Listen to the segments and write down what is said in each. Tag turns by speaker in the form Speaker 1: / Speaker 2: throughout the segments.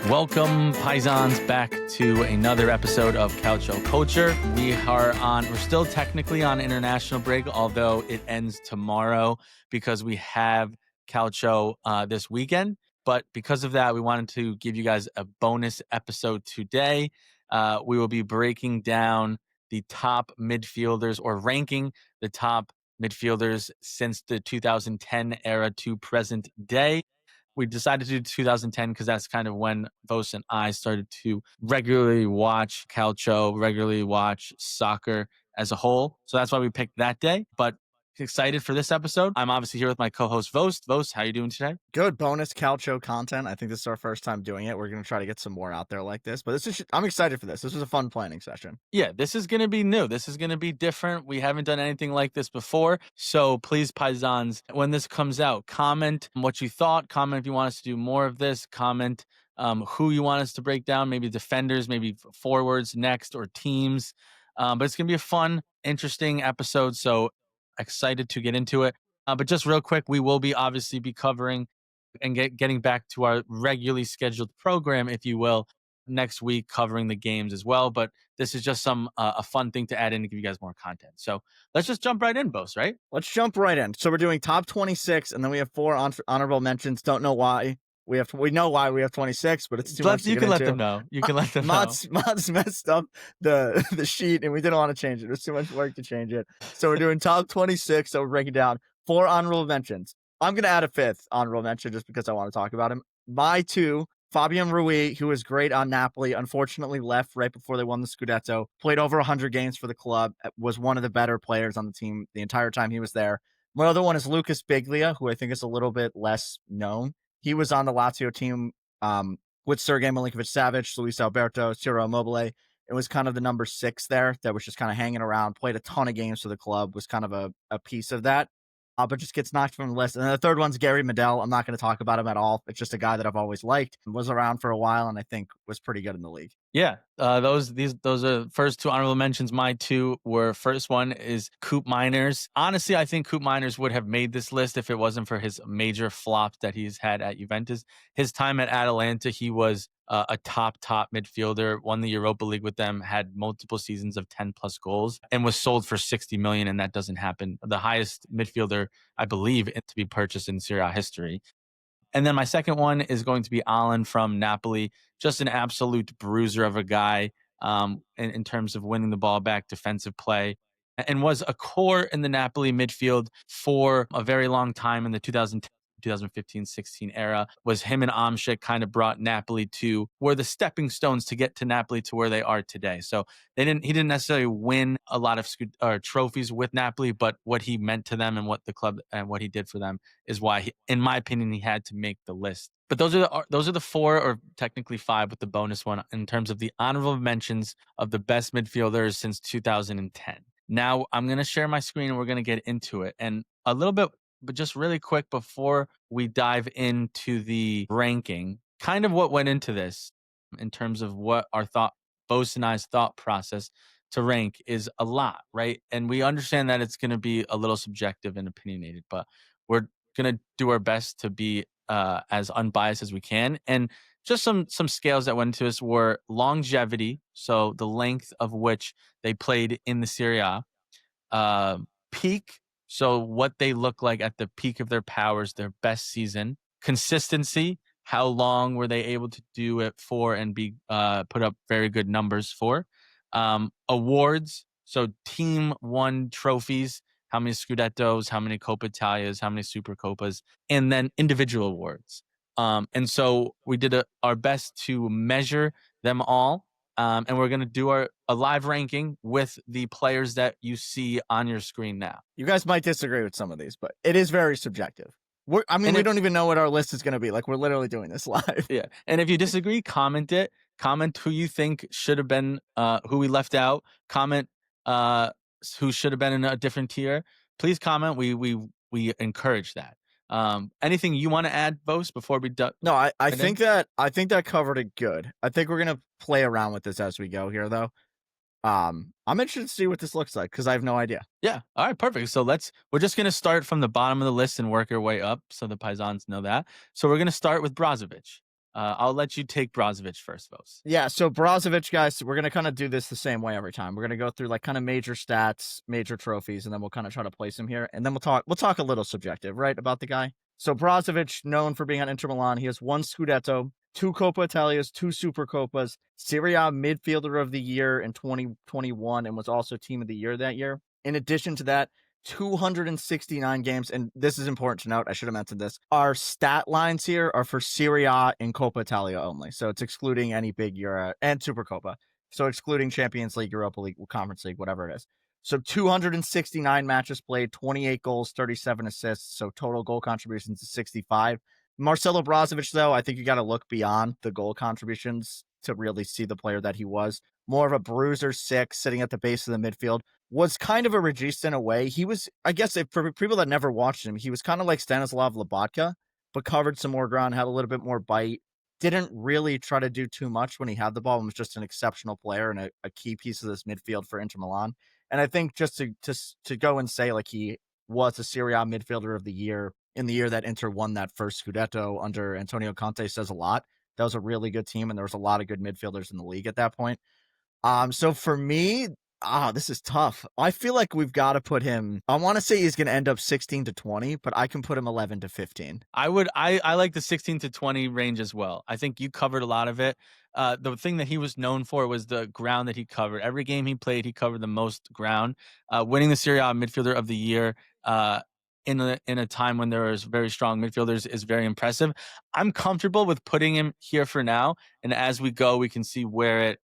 Speaker 1: Welcome, Paisans, back to another episode of Calcio Culture. We're still technically on international break, although it ends tomorrow because we have Calcio this weekend. But because of that, we wanted to give you guys a bonus episode today. We will be breaking down the top midfielders or ranking the top midfielders since the 2010 era to present day. We decided to do 2010 because that's kind of when Vos and I started to regularly watch Calcio, regularly watch soccer as a whole. So that's why we picked that day. But excited for this episode. I'm obviously here with my co-host Vos. Vos, how are you doing today?
Speaker 2: Good bonus Calcio content. I think this is our first time doing it. We're going to try to get some more out there like this. But I'm excited for this. This was a fun planning session.
Speaker 1: Yeah, this is going to be new. This is going to be different. We haven't done anything like this before. So please, Paisans, when this comes out, comment what you thought. Comment if you want us to do more of this. Comment who you want us to break down, maybe defenders, maybe forwards next, or teams. But it's going to be a fun, interesting episode. So excited to get into it. But just real quick, we will be obviously be covering and getting back to our regularly scheduled program, if you will, next week, covering the games as well. But this is just a fun thing to add in to give you guys more content. So let's just jump right in, Bos, right?
Speaker 2: Let's jump right in. So we're doing top 26, and then we have 4 honorable mentions. Don't know why. We know why we have 26, but it's too much to
Speaker 1: You
Speaker 2: get
Speaker 1: can
Speaker 2: into.
Speaker 1: let them know. You can let them know.
Speaker 2: Motts messed up the sheet, and we didn't want to change it. It was too much work to change it. So we're doing top 26. So we're breaking down 4 honorable mentions. I'm going to add a 5th honorable mention just because I want to talk about him. My 2, Fabian Rui, who was great on Napoli, unfortunately left right before they won the Scudetto, played over 100 games for the club, was one of the better players on the team the entire time he was there. My other one is Lucas Biglia, who I think is a little bit less known. He was on the Lazio team with Sergej Milinkovic-Savic, Luis Alberto, Ciro Immobile. It was kind of the number 6 there that was just kind of hanging around, played a ton of games for the club, was kind of a piece of that. But just gets knocked from the list. And then the third one's Gary Medel. I'm not going to talk about him at all. It's just a guy that I've always liked, was around for a while, and I think was pretty good in the league.
Speaker 1: Yeah, those are first 2 honorable mentions. My 2 were, first one is Koopmeiners. Honestly, I think Koopmeiners would have made this list if it wasn't for his major flops that he's had at Juventus. His time at Atalanta, he was a top midfielder, won the Europa League with them, had multiple seasons of 10 plus goals, and was sold for 60 million. And that doesn't happen. The highest midfielder, I believe, to be purchased in Serie A history. And then my second one is going to be Alan from Napoli, just an absolute bruiser of a guy in terms of winning the ball back, defensive play, and was a core in the Napoli midfield for a very long time in the 2010, 2015-16 era. Was him and Hamsik kind of brought Napoli to where the stepping stones to get to Napoli to where they are today. So he didn't necessarily win a lot of trophies with Napoli, but what he meant to them and what the club and what he did for them is why, in my opinion, he had to make the list. But those are the 4, or technically 5 with the bonus one, in terms of the honorable mentions of the best midfielders since 2010. Now I'm going to share my screen and we're going to get into it. And a little bit, but just really quick before we dive into the ranking, kind of what went into this in terms of what our Bos and I's thought process to rank is a lot, right? And we understand that it's going to be a little subjective and opinionated, but we're going to do our best to be as unbiased as we can. And just some scales that went into this were longevity, so the length of which they played in the Serie A, peak, so what they look like at the peak of their powers, their best season, consistency, how long were they able to do it for and be put up very good numbers for, awards, so team won trophies, how many Scudettos, how many Coppa Italias, how many Super Coppas, and then individual awards. And so we did our best to measure them all. And we're going to do a live ranking with the players that you see on your screen now.
Speaker 2: You guys might disagree with some of these, but it is very subjective. We don't even know what our list is going to be. Like, we're literally doing this live.
Speaker 1: Yeah. And if you disagree, comment it. Comment who you think should have been, who we left out. Comment who should have been in a different tier. Please comment. We encourage that. Anything you want to add, Bos, before we do?
Speaker 2: No, I think that covered it good. I think we're gonna play around with this as we go here, though. I'm interested to see what this looks like because I have no idea.
Speaker 1: Yeah. All right. Perfect. So we're just gonna start from the bottom of the list and work our way up, so the Paisans know that. So we're gonna start with Brozovic. I'll let you take Brozovic first, Vos.
Speaker 2: Yeah, so Brozovic, guys, we're gonna kind of do this the same way every time. We're gonna go through like kind of major stats, major trophies, and then we'll kind of try to place him here, and then we'll talk a little subjective, right, about the guy. So Brozovic, known for being on Inter Milan, he has 1 Scudetto, 2 Coppa Italias, 2 Super Coppas, Serie A Midfielder of the Year in 2021, and was also Team of the Year that year. In addition to that, 269 games, and this is important to note, I should have mentioned this. Our stat lines here are for Serie A and Coppa Italia only, so it's excluding any big Euro and Supercoppa. So excluding Champions League, Europa League, Conference League, whatever it is. So 269 matches played, 28 goals, 37 assists, so total goal contributions is 65. Marcelo Brozovic, though, I think you got to look beyond the goal contributions to really see the player that he was. More of a bruiser 6, sitting at the base of the midfield. Was kind of a regista in a way. He was, I guess, for people that never watched him, he was kind of like Stanislav Lobotka, but covered some more ground, had a little bit more bite. Didn't really try to do too much when he had the ball, and was just an exceptional player and a key piece of this midfield for Inter Milan. And I think just to go and say like he was a Serie A midfielder of the year in the year that Inter won that first Scudetto under Antonio Conte says a lot. That was a really good team, and there was a lot of good midfielders in the league at that point. So for me, this is tough. I feel like we've got to put him. I want to say he's going to end up 16 to 20, but I can put him 11 to 15.
Speaker 1: I like the 16 to 20 range as well. I think you covered a lot of it. The thing that he was known for was the ground that he covered. Every game he played, he covered the most ground. Winning the Serie A Midfielder of the Year in a time when there was very strong midfielders is very impressive. I'm comfortable with putting him here for now, and as we go, we can see where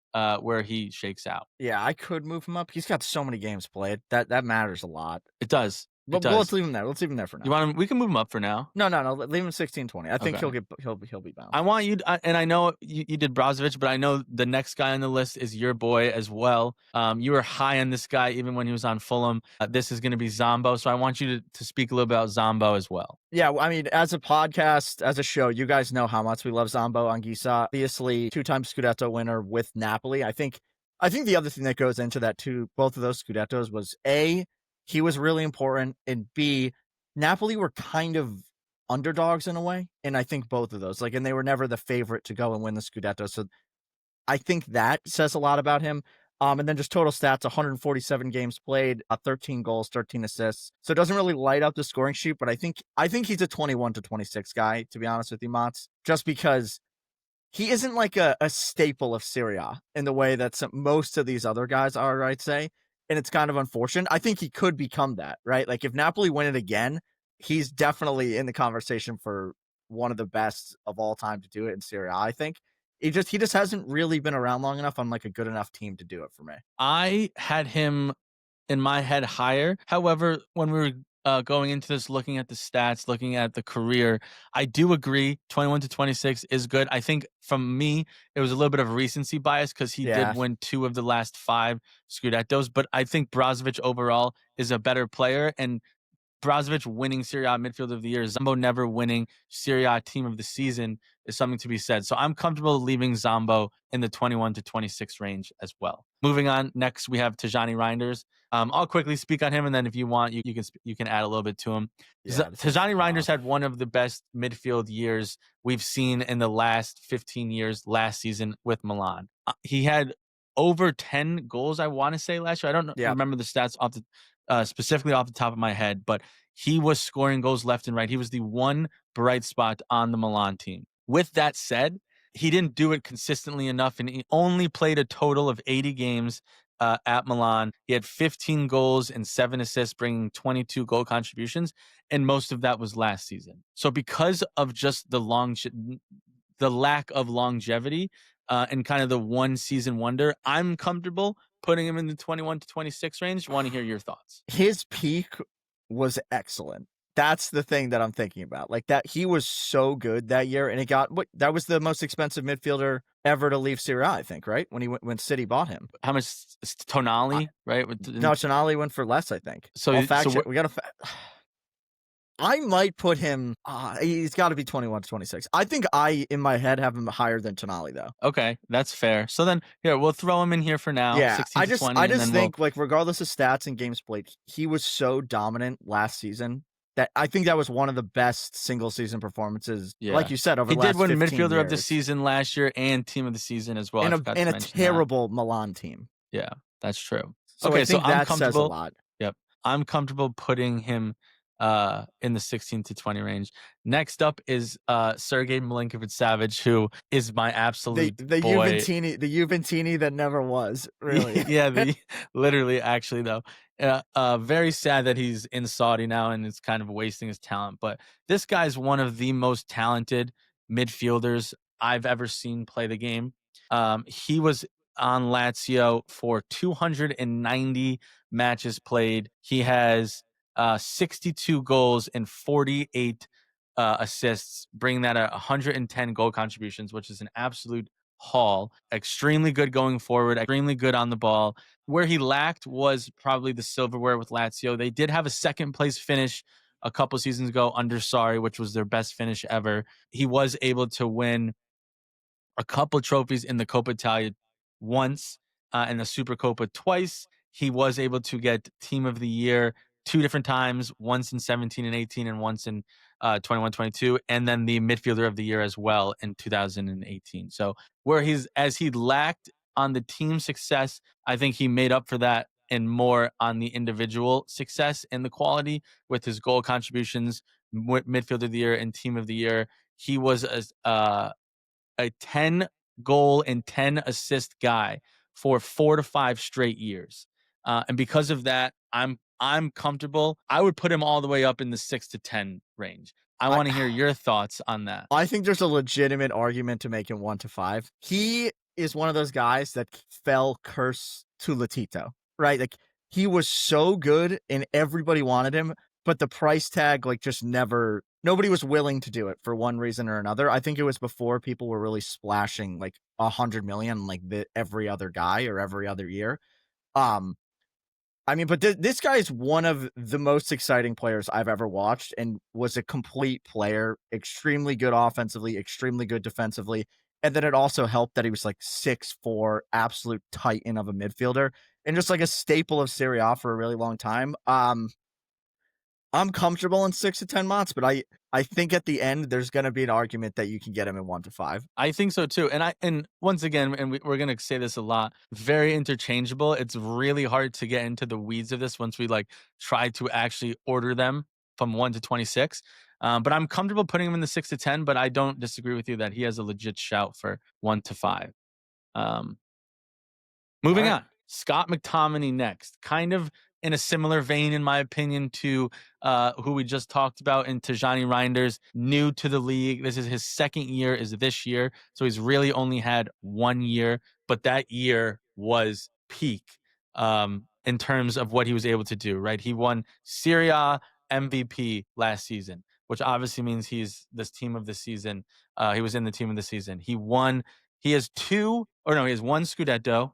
Speaker 1: he shakes out.
Speaker 2: Yeah, I could move him up. He's got so many games played. That matters a lot.
Speaker 1: It does.
Speaker 2: But let's leave him there. Let's leave him there for now.
Speaker 1: You want him? We can move him up for now.
Speaker 2: No. Leave him 16-20. I think he'll be bound.
Speaker 1: I want you, and I know you did Brozovic, but I know the next guy on the list is your boy as well. You were high on this guy even when he was on Fulham. This is going to be Zambo, so I want you to speak a little bit about Zambo as well.
Speaker 2: Yeah, I mean, as a podcast, as a show, you guys know how much we love Zambo Anguissa. Obviously, 2-time Scudetto winner with Napoli. I think the other thing that goes into that too, both of those Scudettos, was A, he was really important, and B, Napoli were kind of underdogs in a way, and I think both of those, and they were never the favorite to go and win the Scudetto, so I think that says a lot about him. And then just total stats, 147 games played, 13 goals, 13 assists. So it doesn't really light up the scoring sheet, but I think he's a 21 to 26 guy, to be honest with you, Motts, just because he isn't like a staple of Serie A in the way that most of these other guys are, I'd say. And it's kind of unfortunate. I think he could become that, right? Like if Napoli win it again, he's definitely in the conversation for one of the best of all time to do it in Serie A, I think. He just hasn't really been around long enough on like a good enough team to do it for me.
Speaker 1: I had him in my head higher. However, when we were going into this, looking at the stats, looking at the career, I do agree 21 to 26 is good. I think from me, it was a little bit of recency bias because he did win 2 of the last 5 Scudettos, but I think Brozovic overall is a better player, and Brozovic winning Serie A Midfielder of the Year, Zambo never winning Serie A Team of the Season is something to be said. So I'm comfortable leaving Zambo in the 21 to 26 range as well. Moving on, next we have Tijani Reinders. I'll quickly speak on him, and then if you want, you can add a little bit to him. Tijani Reinders had one of the best midfield years we've seen in the last 15 years last season with Milan. He had over 10 goals, I want to say, last year. I don't remember the stats specifically off the top of my head, but he was scoring goals left and right. He was the one bright spot on the Milan team. With that said, he didn't do it consistently enough, and he only played a total of 80 games at Milan. He had 15 goals and 7 assists, bringing 22 goal contributions, and most of that was last season. So because of just the lack of longevity and kind of the one season wonder, I'm comfortable putting him in the 21 to 26 range. Want to hear your thoughts?
Speaker 2: His peak was excellent. That's the thing that I'm thinking about. Like that, he was so good that year, and that was the most expensive midfielder ever to leave Serie A, I think, right? When City bought him.
Speaker 1: How much? Tonali, right?
Speaker 2: No, Tonali went for less, I think.
Speaker 1: So
Speaker 2: we got to. I might put him. He's got to be 21 to 26. I think in my head have him higher than Tonali though.
Speaker 1: Okay, that's fair. So then here we'll throw him in here for now.
Speaker 2: Yeah,
Speaker 1: 16 to 20,
Speaker 2: I just think like regardless of stats and games played, he was so dominant last season that I think that was one of the best single season performances, like
Speaker 1: Yeah.
Speaker 2: you said, over
Speaker 1: He
Speaker 2: the
Speaker 1: did
Speaker 2: last
Speaker 1: win
Speaker 2: 15
Speaker 1: midfielder of the
Speaker 2: years
Speaker 1: season last year and team of the season as well. I forgot
Speaker 2: in
Speaker 1: to
Speaker 2: a
Speaker 1: mention that.
Speaker 2: terrible Milan team.
Speaker 1: Yeah, that's true.
Speaker 2: So I
Speaker 1: Okay, so
Speaker 2: think
Speaker 1: I'm
Speaker 2: that says a
Speaker 1: comfortable.
Speaker 2: lot.
Speaker 1: Yep. I'm comfortable putting him in the 16 to 20 range. Next up is Sergei Milinkovic-Savic, who is my
Speaker 2: The
Speaker 1: absolute
Speaker 2: the
Speaker 1: boy.
Speaker 2: Juventini that never was, really.
Speaker 1: Yeah, literally, actually, though, very sad that he's in Saudi now and it's kind of wasting his talent. But this guy's one of the most talented midfielders I've ever seen play the game. He was on Lazio for 290 matches played. He has 62 goals and 48 assists, bringing that at 110 goal contributions, which is an absolute haul. Extremely good going forward, extremely good on the ball. Where he lacked was probably the silverware with Lazio. They did have a second place finish a couple seasons ago under Sarri, which was their best finish ever. He was able to win a couple trophies in the Coppa Italia once, and the Supercoppa twice. He was able to get Team of the Year two different times, once in 17 and 18 and once in 21, 22, and then the Midfielder of the Year as well in 2018. So where he lacked on the team success, I think he made up for that and more on the individual success and the quality with his goal contributions, Midfielder of the Year and Team of the Year. He was a 10 goal and 10 assist guy for 4 to 5 straight years. And because of that, I'm comfortable. I would put him all the way up in the 6 to 10 range. I
Speaker 2: I
Speaker 1: want to hear your thoughts on that.
Speaker 2: I think there's a legitimate argument to make him 1 to 5. He is one of those guys that fell curse to Latito, right? Like, he was so good and everybody wanted him, but the price tag, like, just never nobody was willing to do it for one reason or another. I think it was before people were really splashing like 100 million like every other guy or every other year. Um I mean, but this guy is one of the most exciting players I've ever watched and was a complete player, extremely good offensively, extremely good defensively. And then it also helped that he was like 6'4", absolute titan of a midfielder, and just like a staple of Serie A for a really long time. I'm comfortable in 6 to 10 months, but I think at the end there's going to be an argument that you can get him in 1 to 5.
Speaker 1: I think so too. And once again, and we're going to say this a lot, very interchangeable. It's really hard to get into the weeds of this once we like try to actually order them from 1 to 26. But I'm comfortable putting him in the 6 to 10, but I don't disagree with you that he has a legit shout for 1 to 5. Moving
Speaker 2: All right.
Speaker 1: on, Scott McTominay next. Kind of in a similar vein, in my opinion, to who we just talked about in Tijani Reinders, new to the league. This is his second year, is this year. So he's really only had 1 year, but that year was peak in terms of what he was able to do, right? He won Serie A MVP last season, which obviously means he's this team of the season. He was in the team of the season. He has one Scudetto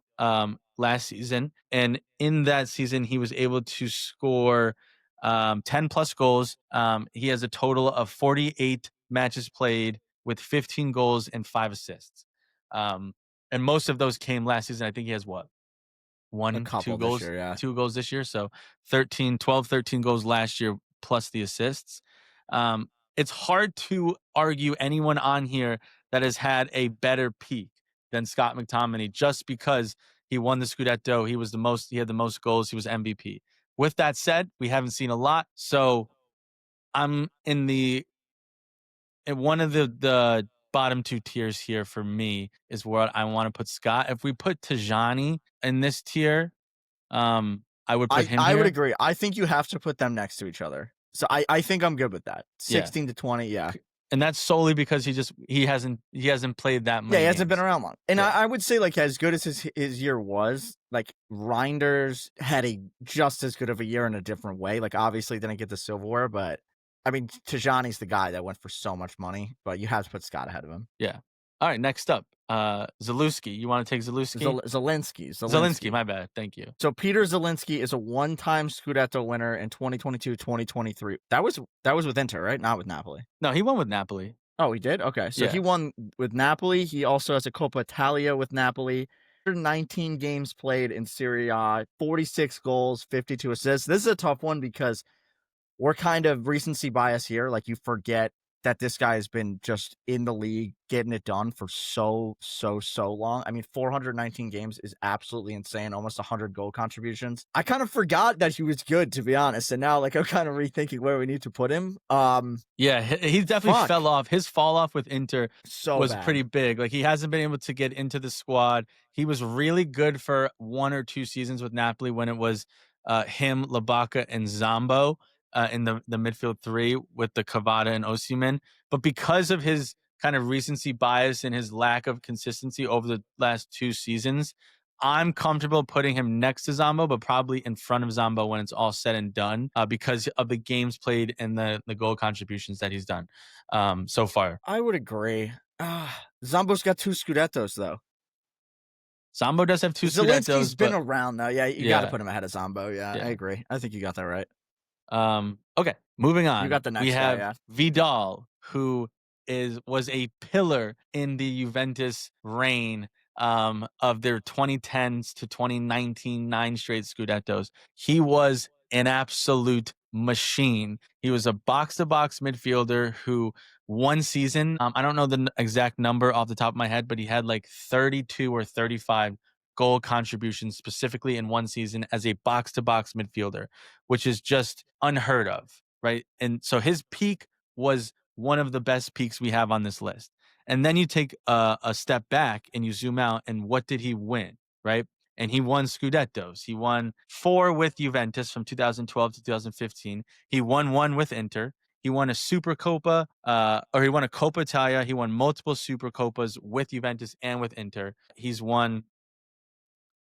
Speaker 1: last season. And in that season, he was able to score 10 plus goals. He has a total of 48 matches played with 15 goals and 5 assists. And most of those came last season. I think he has what?
Speaker 2: A
Speaker 1: One, two
Speaker 2: couple this
Speaker 1: goals,
Speaker 2: year, yeah.
Speaker 1: 2 goals this year. So 13 goals last year plus the assists. It's hard to argue anyone on here that has had a better peak than Scott McTominay just because he won the Scudetto. He had the most goals. He was MVP. With that said, we haven't seen a lot. So I'm in one of the bottom 2 tiers here for me is where I want to put Scott. If we put Tijani in this tier, I would put him
Speaker 2: I
Speaker 1: here.
Speaker 2: would agree. I think you have to put them next to each other. So I think I'm good with that. 16 to 20, yeah.
Speaker 1: And that's solely because he hasn't played that many.
Speaker 2: Yeah, he hasn't been
Speaker 1: games.
Speaker 2: around long. And
Speaker 1: Yeah.
Speaker 2: I would say, like, as good as his year was, like, Reinders had a just as good of a year in a different way. Like, obviously didn't get the silverware, but I mean, Tijani's the guy that went for so much money, but you have to put Scott ahead of him.
Speaker 1: Yeah. All right, next up, Zalewski. You want to take Zalewski?
Speaker 2: Zielinski.
Speaker 1: My bad. Thank you.
Speaker 2: So Peter Zielinski is a one-time Scudetto winner in 2022, 2023. That was with Inter, right? Not with Napoli.
Speaker 1: No, he won with Napoli.
Speaker 2: Oh, he did? Okay. So
Speaker 1: Yeah.
Speaker 2: he won with Napoli. He also has a Coppa Italia with Napoli. 19 games played in Serie A, 46 goals, 52 assists. This is a tough one because we're kind of recency bias here. Like, you forget that this guy has been just in the league getting it done for so long. I mean, 419 games is absolutely insane. Almost 100 goal contributions. I kind of forgot that he was good, to be honest. And now, like, I'm kind of rethinking where we need to put him.
Speaker 1: Yeah, he definitely fell off. His fall off with Inter was pretty big. Like, he hasn't been able to get into the squad. He was really good for 1 or 2 seasons with Napoli when it was him, Labaka, and Zambo in the midfield three with the Cavada and Osimhen. But because of his kind of recency bias and his lack of consistency over the last 2 seasons, I'm comfortable putting him next to Zambo, but probably in front of Zambo when it's all said and done, because of the games played and the goal contributions that he's done so far.
Speaker 2: I would agree. Zambo's got 2 Scudettos, though.
Speaker 1: Zambo does have 2 Scudettos.
Speaker 2: Zelinski's been around, though. Yeah, you got to put him ahead of Zambo. Yeah, I agree. I think you got that right.
Speaker 1: Okay, moving on.
Speaker 2: You got the next
Speaker 1: we have
Speaker 2: guy,
Speaker 1: Vidal, who was a pillar in the Juventus reign of their 2010s to 2019 9 straight Scudettos. He was an absolute machine. He was a box-to-box midfielder who one season, I don't know the exact number off the top of my head, but he had like 32 or 35 goal contributions specifically in one season as a box-to-box midfielder, which is just unheard of, right? And so his peak was one of the best peaks we have on this list. And then you take a step back and you zoom out, and what did he win, right? And he won Scudettos. He won 4 with Juventus from 2012 to 2015. He won 1 with Inter. He won a Supercoppa, or he won a Coppa Italia. He won multiple Supercoppas with Juventus and with Inter. He's won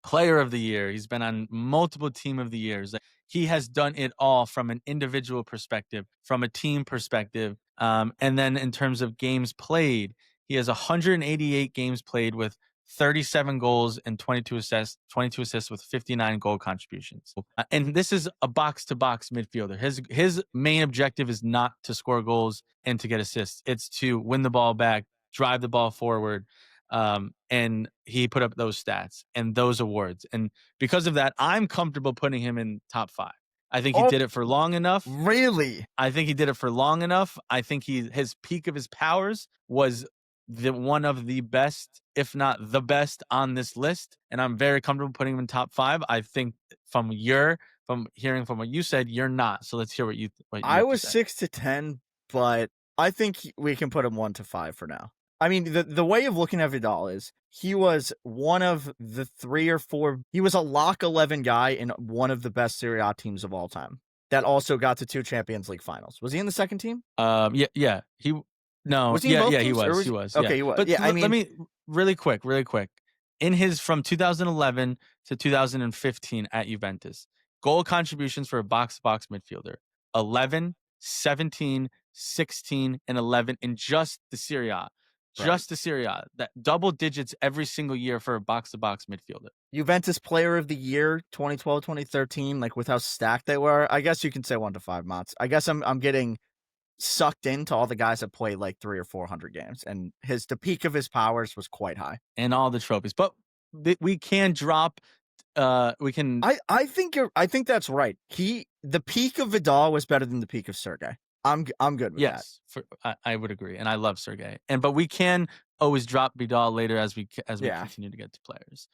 Speaker 1: Player of the Year. He's been on multiple Team of the Years. He has done it all from an individual perspective, from a team perspective. And then in terms of games played, he has 188 games played with 37 goals and 22 assists with 59 goal contributions. And this is a box-to-box midfielder. His main objective is not to score goals and to get assists. It's to win the ball back, drive the ball forward. And he put up those stats and those awards. And because of that, I'm comfortable putting him in top 5. I think he did it for long enough.
Speaker 2: Really?
Speaker 1: I think he did it for long enough. I think his peak of his powers was one of the best, if not the best, on this list. And I'm very comfortable putting him in top 5. I think from hearing from what you said, you're not. So let's hear what you
Speaker 2: I was 6 to 10, but I think we can put him 1 to 5 for now. I mean, the way of looking at Vidal is he was one of the 3 or 4. He was a lock 11 guy in one of the best Serie A teams of all time that also got to 2 Champions League finals. Was he in the second team?
Speaker 1: Yeah. Was he in
Speaker 2: he
Speaker 1: was. He was.
Speaker 2: Okay, he was.
Speaker 1: But let me really quick. In his from 2011 to 2015 at Juventus, goal contributions for a box-to-box midfielder: 11, 17, 16, and 11 in just the Serie A. Just the Serie A. That double digits every single year for a box-to-box midfielder.
Speaker 2: Juventus Player of the Year 2012, 2013, like with how stacked they were. I guess you can say 1 to 5, Motts. I guess I'm getting sucked into all the guys that played like 300 or 400 games, and the peak of his powers was quite high.
Speaker 1: And all the trophies. But we can drop we can
Speaker 2: I think that's right. The peak of Vidal was better than the peak of Sergei. I'm good with that.
Speaker 1: Yes, I would agree, and I love Sergei. But we can always drop Vidal later as we continue to get to players.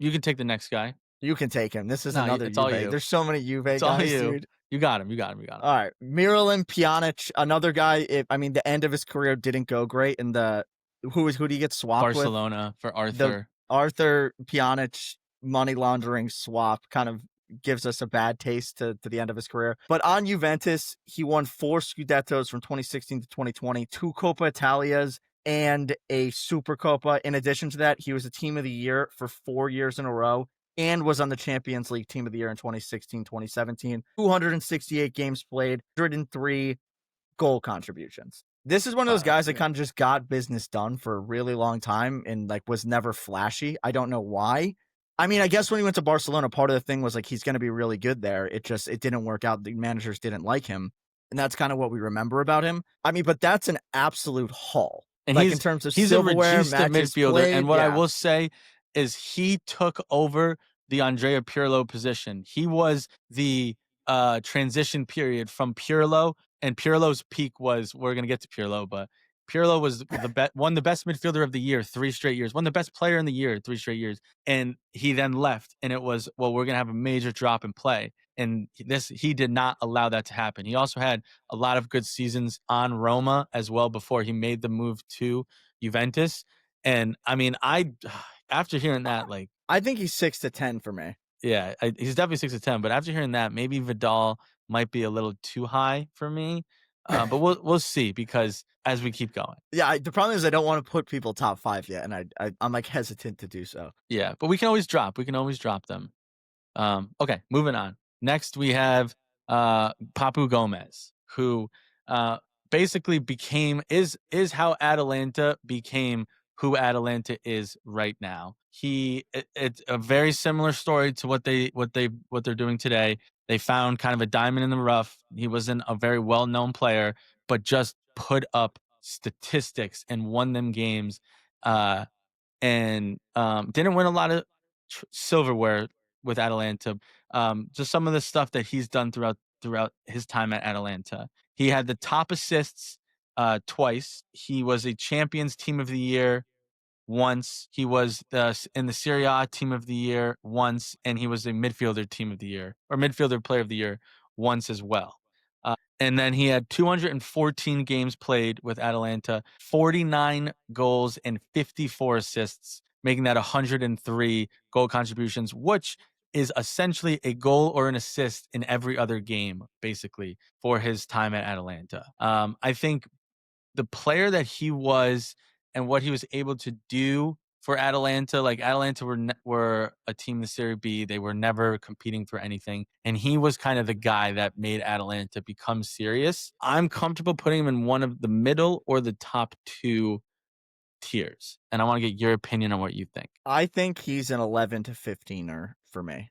Speaker 1: You can take the next guy.
Speaker 2: You can take him. This is another Juve. There's so many Juve guys, dude.
Speaker 1: You got him.
Speaker 2: All right, Miralem Pjanic, another guy. The end of his career didn't go great. And who did he get swapped with?
Speaker 1: Barcelona for Arthur.
Speaker 2: Arthur Pjanic money laundering swap kind of gives us a bad taste to the end of his career. But on Juventus, he won 4 Scudettos from 2016 to 2020, 2 Coppa Italias, and a Supercoppa. In addition to that, he was a Team of the Year for 4 years in a row and was on the Champions League Team of the Year in 2016, 2017. 268 games played, 103 goal contributions. This is one of those guys that kind of just got business done for a really long time and like was never flashy. I don't know why. I mean, I guess when he went to Barcelona, part of the thing was like he's going to be really good there. It didn't work out. The managers didn't like him. And that's kind of what we remember about him. I mean, but that's an absolute haul.
Speaker 1: And
Speaker 2: like in terms of
Speaker 1: he's
Speaker 2: silverware,
Speaker 1: a midfielder.
Speaker 2: Played,
Speaker 1: and what I will say is he took over the Andrea Pirlo position. He was the transition period from Pirlo, and Pirlo's peak was, we're gonna get to Pirlo, but Pirlo was won the best midfielder of the year 3 straight years, won the best player in the year 3 straight years, and he then left, and it was, well, we're gonna have a major drop in play, and he did not allow that to happen. He also had a lot of good seasons on Roma as well before he made the move to Juventus, and I mean, after hearing that, like,
Speaker 2: I think he's 6 to 10 for me.
Speaker 1: yeah, he's definitely 6 to 10, but after hearing that, maybe Vidal might be a little too high for me. But we'll see, because as we keep going.
Speaker 2: Yeah, the problem is I don't want to put people top 5 yet, and I'm like hesitant to do so.
Speaker 1: Yeah, but we can always drop them. Okay, moving on. Next we have Papu Gomez, who basically is how Atalanta became who Atalanta is right now. It's a very similar story to what they're doing today. They found kind of a diamond in the rough. He wasn't a very well-known player, but just put up statistics and won them games. And didn't win a lot of silverware with Atalanta. Just some of the stuff that he's done throughout his time at Atalanta. He had the top assists twice. He was a Champions Team of the Year once. He was in the Serie A Team of the Year once, and he was a Midfielder Team of the Year, or Midfielder Player of the Year once as well. And then he had 214 games played with Atalanta, 49 goals and 54 assists, making that 103 goal contributions, which is essentially a goal or an assist in every other game, basically, for his time at Atalanta. I think the player that he was and what he was able to do for Atalanta, like Atalanta were a team in the Serie B. They were never competing for anything, and he was kind of the guy that made Atalanta become serious. I'm comfortable putting him in one of the middle or the top 2 tiers, and I want to get your opinion on what you think.
Speaker 2: I think he's an 11 to 15er for me.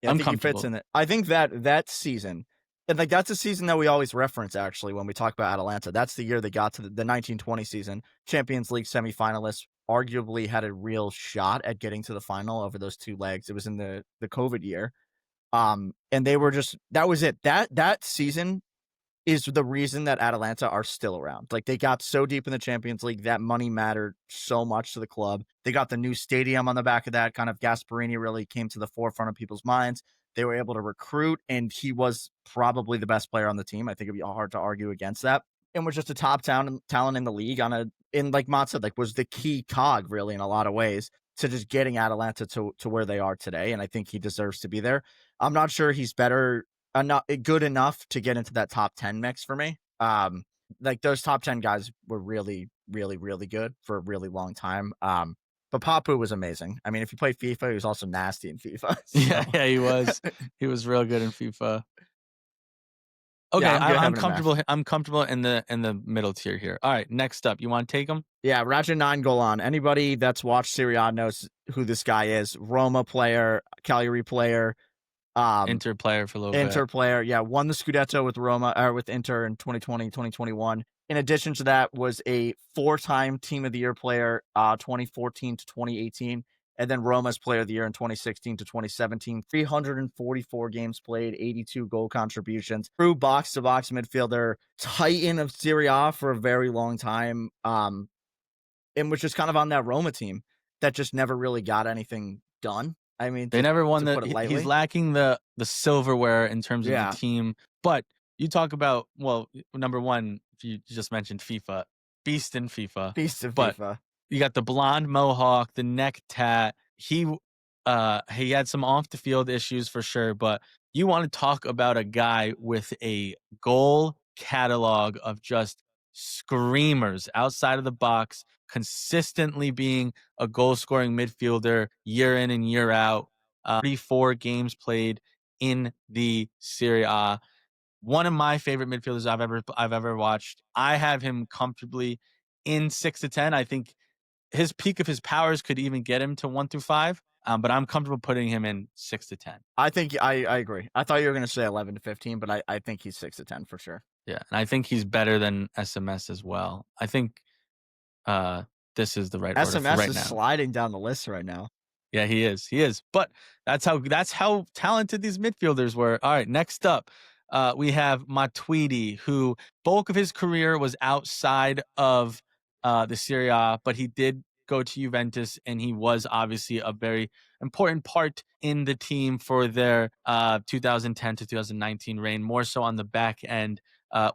Speaker 2: Yeah, I
Speaker 1: I'm
Speaker 2: think he fits
Speaker 1: comfortable.
Speaker 2: in it. I think that season, and like that's a season that we always reference actually when we talk about Atalanta. That's the year they got to the 1920 season, Champions League semifinalists. Arguably had a real shot at getting to the final over those 2 legs. It was in the COVID year, and they were just, that was it. That season is the reason that Atalanta are still around. Like, they got so deep in the Champions League, that money mattered so much to the club. They got the new stadium on the back of that. Kind of Gasperini really came to the forefront of people's minds. They were able to recruit, and he was probably the best player on the team. I think it'd be hard to argue against that. And was just a top talent in the league in like Motts said, like was the key cog really in a lot of ways to just getting Atalanta to where they are today. And I think he deserves to be there. I'm not sure he's not good enough to get into that top 10 mix for me. Like those top 10 guys were really, really, really good for a really long time. But Papu was amazing. I mean, if you play FIFA, he was also nasty in FIFA. So.
Speaker 1: Yeah, he was. He was real good in FIFA. Okay,
Speaker 2: Yeah,
Speaker 1: I'm comfortable. I'm comfortable in the middle tier here. All right, next up, you want to take him?
Speaker 2: Yeah, Raja 9 Golan. Anybody that's watched Serie A knows who this guy is. Roma player, Cagliari player,
Speaker 1: Inter player for a little bit.
Speaker 2: Inter player, yeah, won the Scudetto with Roma or with Inter in 2020, 2021. In addition to that, was a 4-time Team of the Year player, 2014 to 2018. And then Roma's Player of the Year in 2016 to 2017. 344 games played, 82 goal contributions. True box-to-box midfielder, titan of Serie A for a very long time, and was just kind of on that Roma team that just never really got anything done. I mean,
Speaker 1: they never won he's lacking the silverware in terms of the team. But you talk about, well, number one, you just mentioned FIFA. Beast in FIFA. You got the blonde mohawk, the neck tat. He had some off the field issues for sure, but you want to talk about a guy with a goal catalog of just screamers outside of the box, consistently being a goal scoring midfielder year in and year out. 34 games played in the Serie A. One of my favorite midfielders I've ever watched. I have him comfortably in 6 to 10. I think his peak of his powers could even get him to 1 through 5. But I'm comfortable putting him in 6 to 10.
Speaker 2: I think I agree. I thought you were going to say 11 to 15, but I think he's 6 to 10 for sure.
Speaker 1: Yeah, and I think he's better than SMS as well. I think this is the right order for right now.
Speaker 2: SMS is sliding down the list right now.
Speaker 1: Yeah, he is. He is. But that's how talented these midfielders were. All right, next up, we have Matuidi, who bulk of his career was outside of the Serie A, but he did go to Juventus, and he was obviously a very important part in the team for their 2010 to 2019 reign, more so on the back end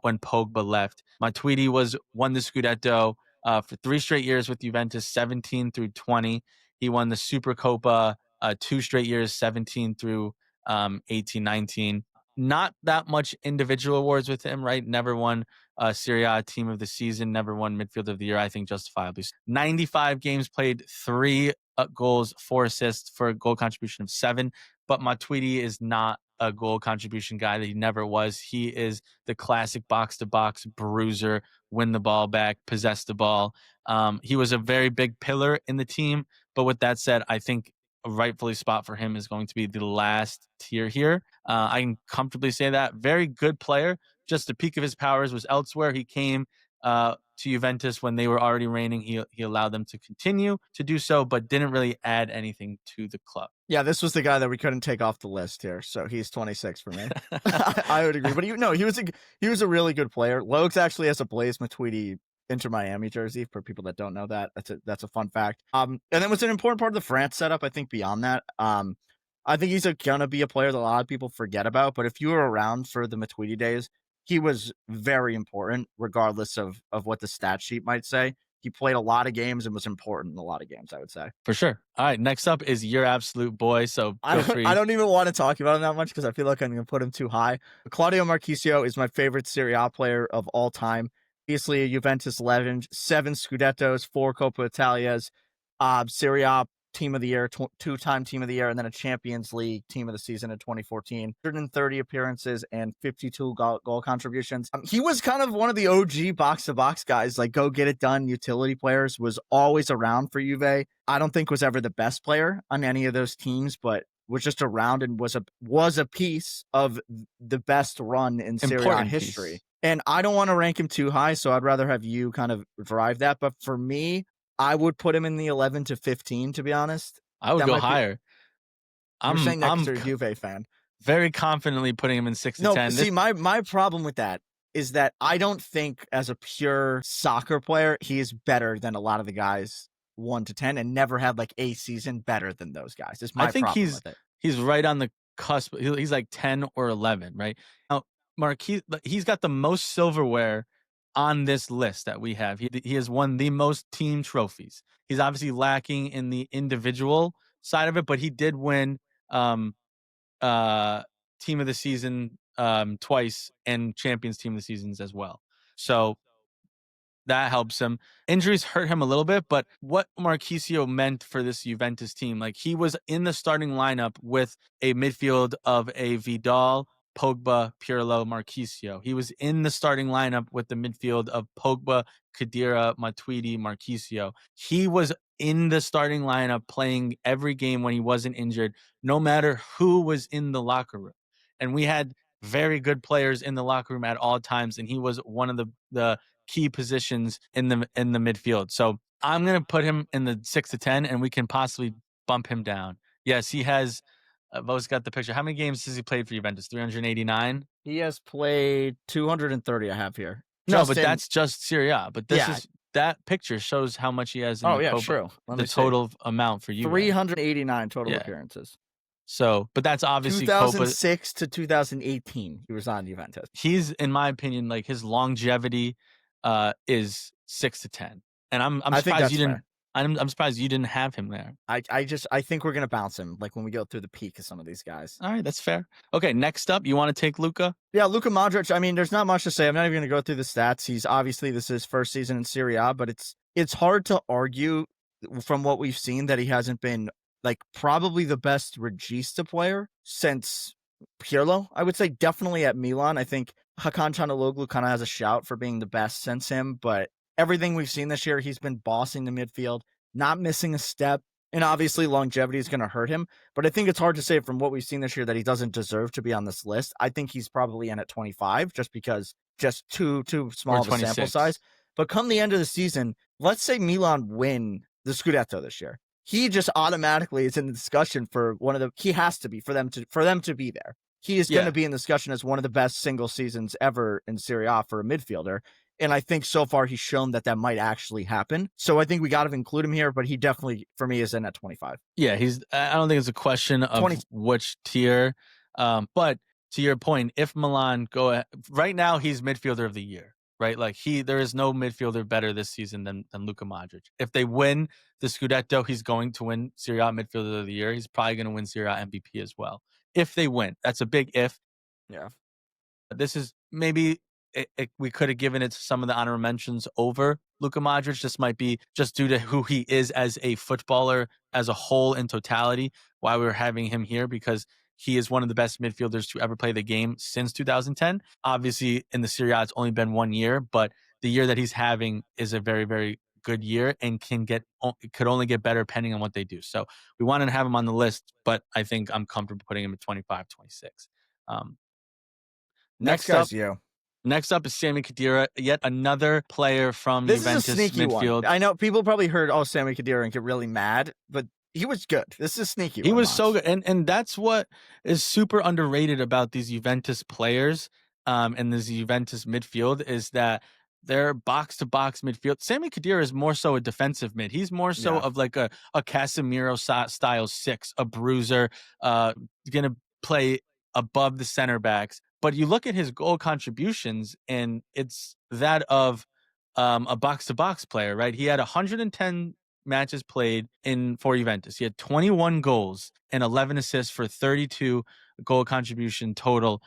Speaker 1: when Pogba left. Matuidi won the Scudetto for 3 straight years with Juventus, 17 through 20. He won the Supercopa 2 straight years, 17 through 18, 19. Not that much individual awards with him, right? Never won Serie A Team of the Season, never won Midfield of the Year, I think justifiably. 95 games played, 3 goals, 4 assists for a goal contribution of 7. But Matuidi is not a goal contribution guy that he never was. He is the classic box to box bruiser, win the ball back, possess the ball. He was a very big pillar in the team. But with that said, I think a rightfully spot for him is going to be the last tier here. I can comfortably say that. Very good player. Just the peak of his powers was elsewhere. He came to Juventus when they were already reigning. He allowed them to continue to do so, but didn't really add anything to the club.
Speaker 2: Yeah, this was the guy that we couldn't take off the list here, so he's 26 for me. I would agree, but he was a really good player. Lokes actually has a Blaise Matuidi Inter Miami jersey for people that don't know that. That's a fun fact. And then what's an important part of the France setup, I think beyond that, I think he's gonna be a player that a lot of people forget about. But if you were around for the Matuidi days, he was very important, regardless of what the stat sheet might say. He played a lot of games and was important in a lot of games, I would say.
Speaker 1: For sure. All right, next up is your absolute boy. So
Speaker 2: I
Speaker 1: feel free.
Speaker 2: don't even want to talk about him that much because I feel like I'm going to put him too high. Claudio Marchisio is my favorite Serie A player of all time. Obviously, a Juventus legend, 7 Scudettos, 4 Coppa Italias, Serie A Team of the Year, 2-time Team of the Year, and then a Champions League Team of the Season in 2014. 130 appearances and 52 goal contributions. He was kind of one of the OG box-to-box guys, like go get it done utility players, was always around for Juve. I don't think was ever the best player on any of those teams, but was just around and was a piece of the best run in Serie A history. Piece. And I don't want to rank him too high, so I'd rather have you kind of drive that. But for me, I would put him in the 11 to 15, to be honest.
Speaker 1: I would go higher.
Speaker 2: I'm saying that because you're a Juve fan.
Speaker 1: Very confidently putting him in 6 to 10.
Speaker 2: See, my problem with that is that I don't think as a pure soccer player, he is better than a lot of the guys 1 to 10 and never had like a season better than those guys. It's my problem with it.
Speaker 1: He's right on the cusp. He's like 10 or 11, right? Now, he's got the most silverware on this list that we have. He has won the most team trophies. He's obviously lacking in the individual side of it, but he did win team of the season twice and champions team of the seasons as well. So that helps him. Injuries hurt him a little bit, but what Marchisio meant for this Juventus team, like he was in the starting lineup with a midfield of a Vidal, Pogba, Pirlo, Marchisio. He was in the starting lineup with the midfield of Pogba, Khedira, Matuidi, Marchisio. He was in the starting lineup playing every game when he wasn't injured, no matter who was in the locker room. And we had very good players in the locker room at all times, and he was one of the key positions in the midfield. So I'm going to put him in the 6 to 10, and we can possibly bump him down. Yes, he has. Bo's got the picture. How many games has he played for Juventus? 389?
Speaker 2: He has played 230, I have here.
Speaker 1: No, but that's just Serie A. But that picture shows how much he has in the Copa,
Speaker 2: true.
Speaker 1: the total amount for you.
Speaker 2: 389 total appearances.
Speaker 1: So, but that's obviously
Speaker 2: 2006 to 2018. He was on Juventus.
Speaker 1: He's, in my opinion, like his longevity is 6 to 10. And I'm surprised you didn't. I'm surprised you didn't have him there.
Speaker 2: I think we're gonna bounce him like when we go through the peak of some of these guys.
Speaker 1: All right, that's fair. Okay, next up, you want to take Luka?
Speaker 2: Yeah, Luka Modric. I mean, there's not much to say. I'm not even gonna go through the stats. He's obviously this is his first season in Serie A, but it's hard to argue from what we've seen that he hasn't been like probably the best regista player since Pirlo. I would say definitely at Milan. I think Hakan Çalhanoğlu kind of has a shout for being the best since him, but everything we've seen this year, he's been bossing the midfield, not missing a step, and obviously longevity is going to hurt him. But I think it's hard to say from what we've seen this year that he doesn't deserve to be on this list. I think he's probably in at 25 just because just too small of a sample size. But come the end of the season, let's say Milan win the Scudetto this year. he just automatically is in the discussion for one of the. He has to be for them to be there. He is going to be in discussion as one of the best single seasons ever in Serie A for a midfielder. And I think so far he's shown that might actually happen. So I think we got to include him here, but he definitely, for me, is in at 25.
Speaker 1: Yeah, I don't think it's a question of
Speaker 2: 20.
Speaker 1: which tier. But to your point, if Milan right now, he's midfielder of the year, right? Like there is no midfielder better this season than Luka Modric. If they win the Scudetto, he's going to win Serie A midfielder of the year. He's probably going to win Serie A MVP as well. If they win, that's a big if.
Speaker 2: Yeah.
Speaker 1: This is maybe we could have given it to some of the honorable mentions over Luka Modric. This might be just due to who he is as a footballer as a whole in totality, why we're having him here, because he is one of the best midfielders to ever play the game since 2010. Obviously, in the Serie A, it's only been 1 year, but the year that he's having is a very, very good year and could only get better depending on what they do. So we wanted to have him on the list, but I think I'm comfortable putting him at 25, 26.
Speaker 2: Next guy's you.
Speaker 1: Next up is Sami Khedira, yet another player from Juventus
Speaker 2: is a sneaky
Speaker 1: midfield.
Speaker 2: One. I know people probably heard, Sami Khedira, and get really mad, but he was good. This is a sneaky one.
Speaker 1: He was so good. And that's what is super underrated about these Juventus players and this Juventus midfield is that they're box-to-box midfield. Sami Khedira is more so a defensive mid. He's more so of like a Casemiro style 6, a bruiser, going to play above the center backs. But you look at his goal contributions, and it's that of a box-to-box player, right? He had 110 matches played for Juventus. He had 21 goals and 11 assists for 32 goal contribution total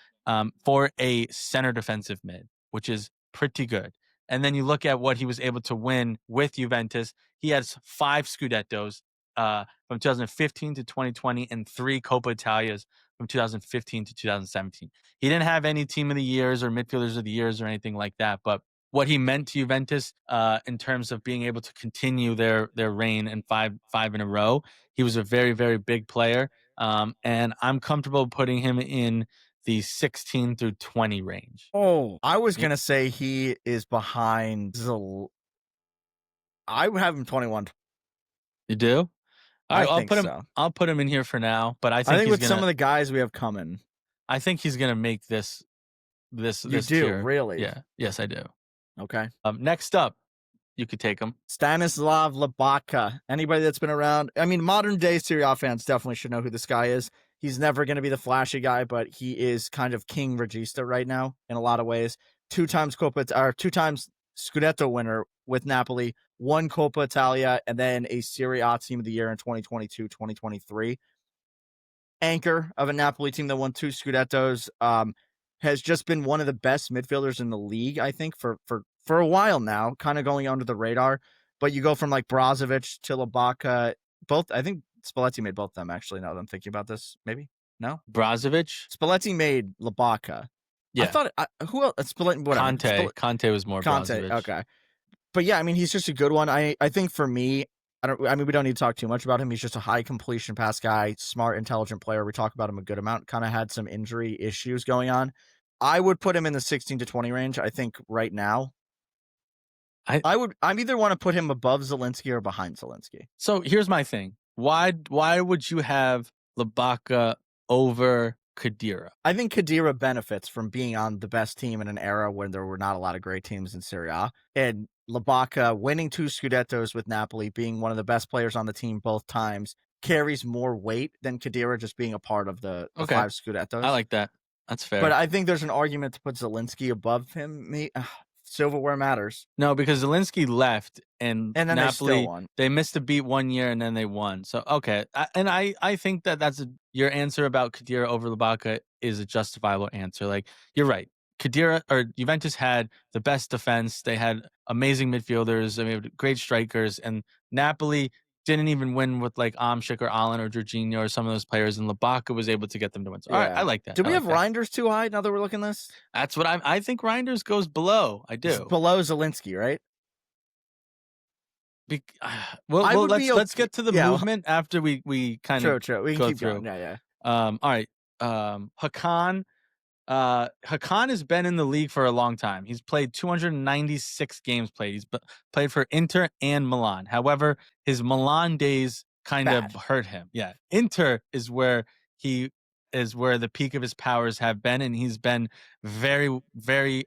Speaker 1: for a center defensive mid, which is pretty good. And then you look at what he was able to win with Juventus. He has 5 Scudettos from 2015 to 2020 and 3 Coppa Italias from 2015 to 2017. He didn't have any team of the years or midfielders of the years or anything like that, but what he meant to Juventus in terms of being able to continue their reign in five in a row, he was a very, very big player, and I'm comfortable putting him in the 16 through 20 range.
Speaker 2: Oh, I was going to say he is behind I would have him 21.
Speaker 1: You do? All right, I'll put him in here for now, but I think
Speaker 2: with some of the guys we have coming,
Speaker 1: I think he's going to make this
Speaker 2: you do,
Speaker 1: tier.
Speaker 2: Really?
Speaker 1: Yeah. Yes, I do.
Speaker 2: Okay.
Speaker 1: Next up, you could take him.
Speaker 2: Stanislav Labaka. Anybody that's been around, I mean, modern day Serie A fans definitely should know who this guy is. He's never going to be the flashy guy, but he is kind of King Regista right now in a lot of ways. 2 times Scudetto winner with Napoli, 1 Coppa Italia, and then a Serie A team of the year in 2022, 2023. Anchor of a Napoli team that won 2 Scudettos. Has just been one of the best midfielders in the league, I think, for a while now, kind of going under the radar. But you go from like Brozovic to Labaka, both. I think Spalletti made both of them, actually, now that I'm thinking about this. Maybe? No?
Speaker 1: Brozovic?
Speaker 2: Spalletti made Labaka. Yeah. I thought, who else? Spalletti, whatever.
Speaker 1: Conte was more Brozovic.
Speaker 2: Okay. But yeah, I mean, he's just a good one. I think for me, we don't need to talk too much about him. He's just a high completion pass guy, smart, intelligent player. We talk about him a good amount. Kind of had some injury issues going on. I would put him in the 16 to 20 range. I think right now. I either want to put him above Zielinski or behind Zielinski.
Speaker 1: So here's my thing. Why would you have Labaka over Khedira?
Speaker 2: I think Khedira benefits from being on the best team in an era when there were not a lot of great teams in Serie A. And Labaka winning 2 Scudettos with Napoli, being one of the best players on the team both times, carries more weight than Khedira just being a part of the 5 Scudettos.
Speaker 1: I like that. That's fair.
Speaker 2: But I think there's an argument to put Zielinski above him. Silverware matters.
Speaker 1: No, because Zielinski left and
Speaker 2: then
Speaker 1: Napoli,
Speaker 2: they still won.
Speaker 1: They missed a beat 1 year and then they won. So, okay. I think that's your answer about Khedira over Labaka is a justifiable answer. Like, you're right. Juventus had the best defense. They had amazing midfielders. They had great strikers. And Napoli didn't even win with like Hamsik or Allen or Jorginho or some of those players. And Labaka was able to get them to win. So, all right, I like that.
Speaker 2: Do we have Reinders too high now that we're looking at this?
Speaker 1: That's what I think Reinders goes below. I do.
Speaker 2: It's below Zielinski, right?
Speaker 1: Let's get to the movement after we kind of
Speaker 2: true. We can keep going. Yeah.
Speaker 1: All right. Hakan has been in the league for a long time. He's played 296 games played. He's played for Inter and Milan. However, his Milan days kind of hurt him. Yeah. Inter is where the peak of his powers have been, and he's been very, very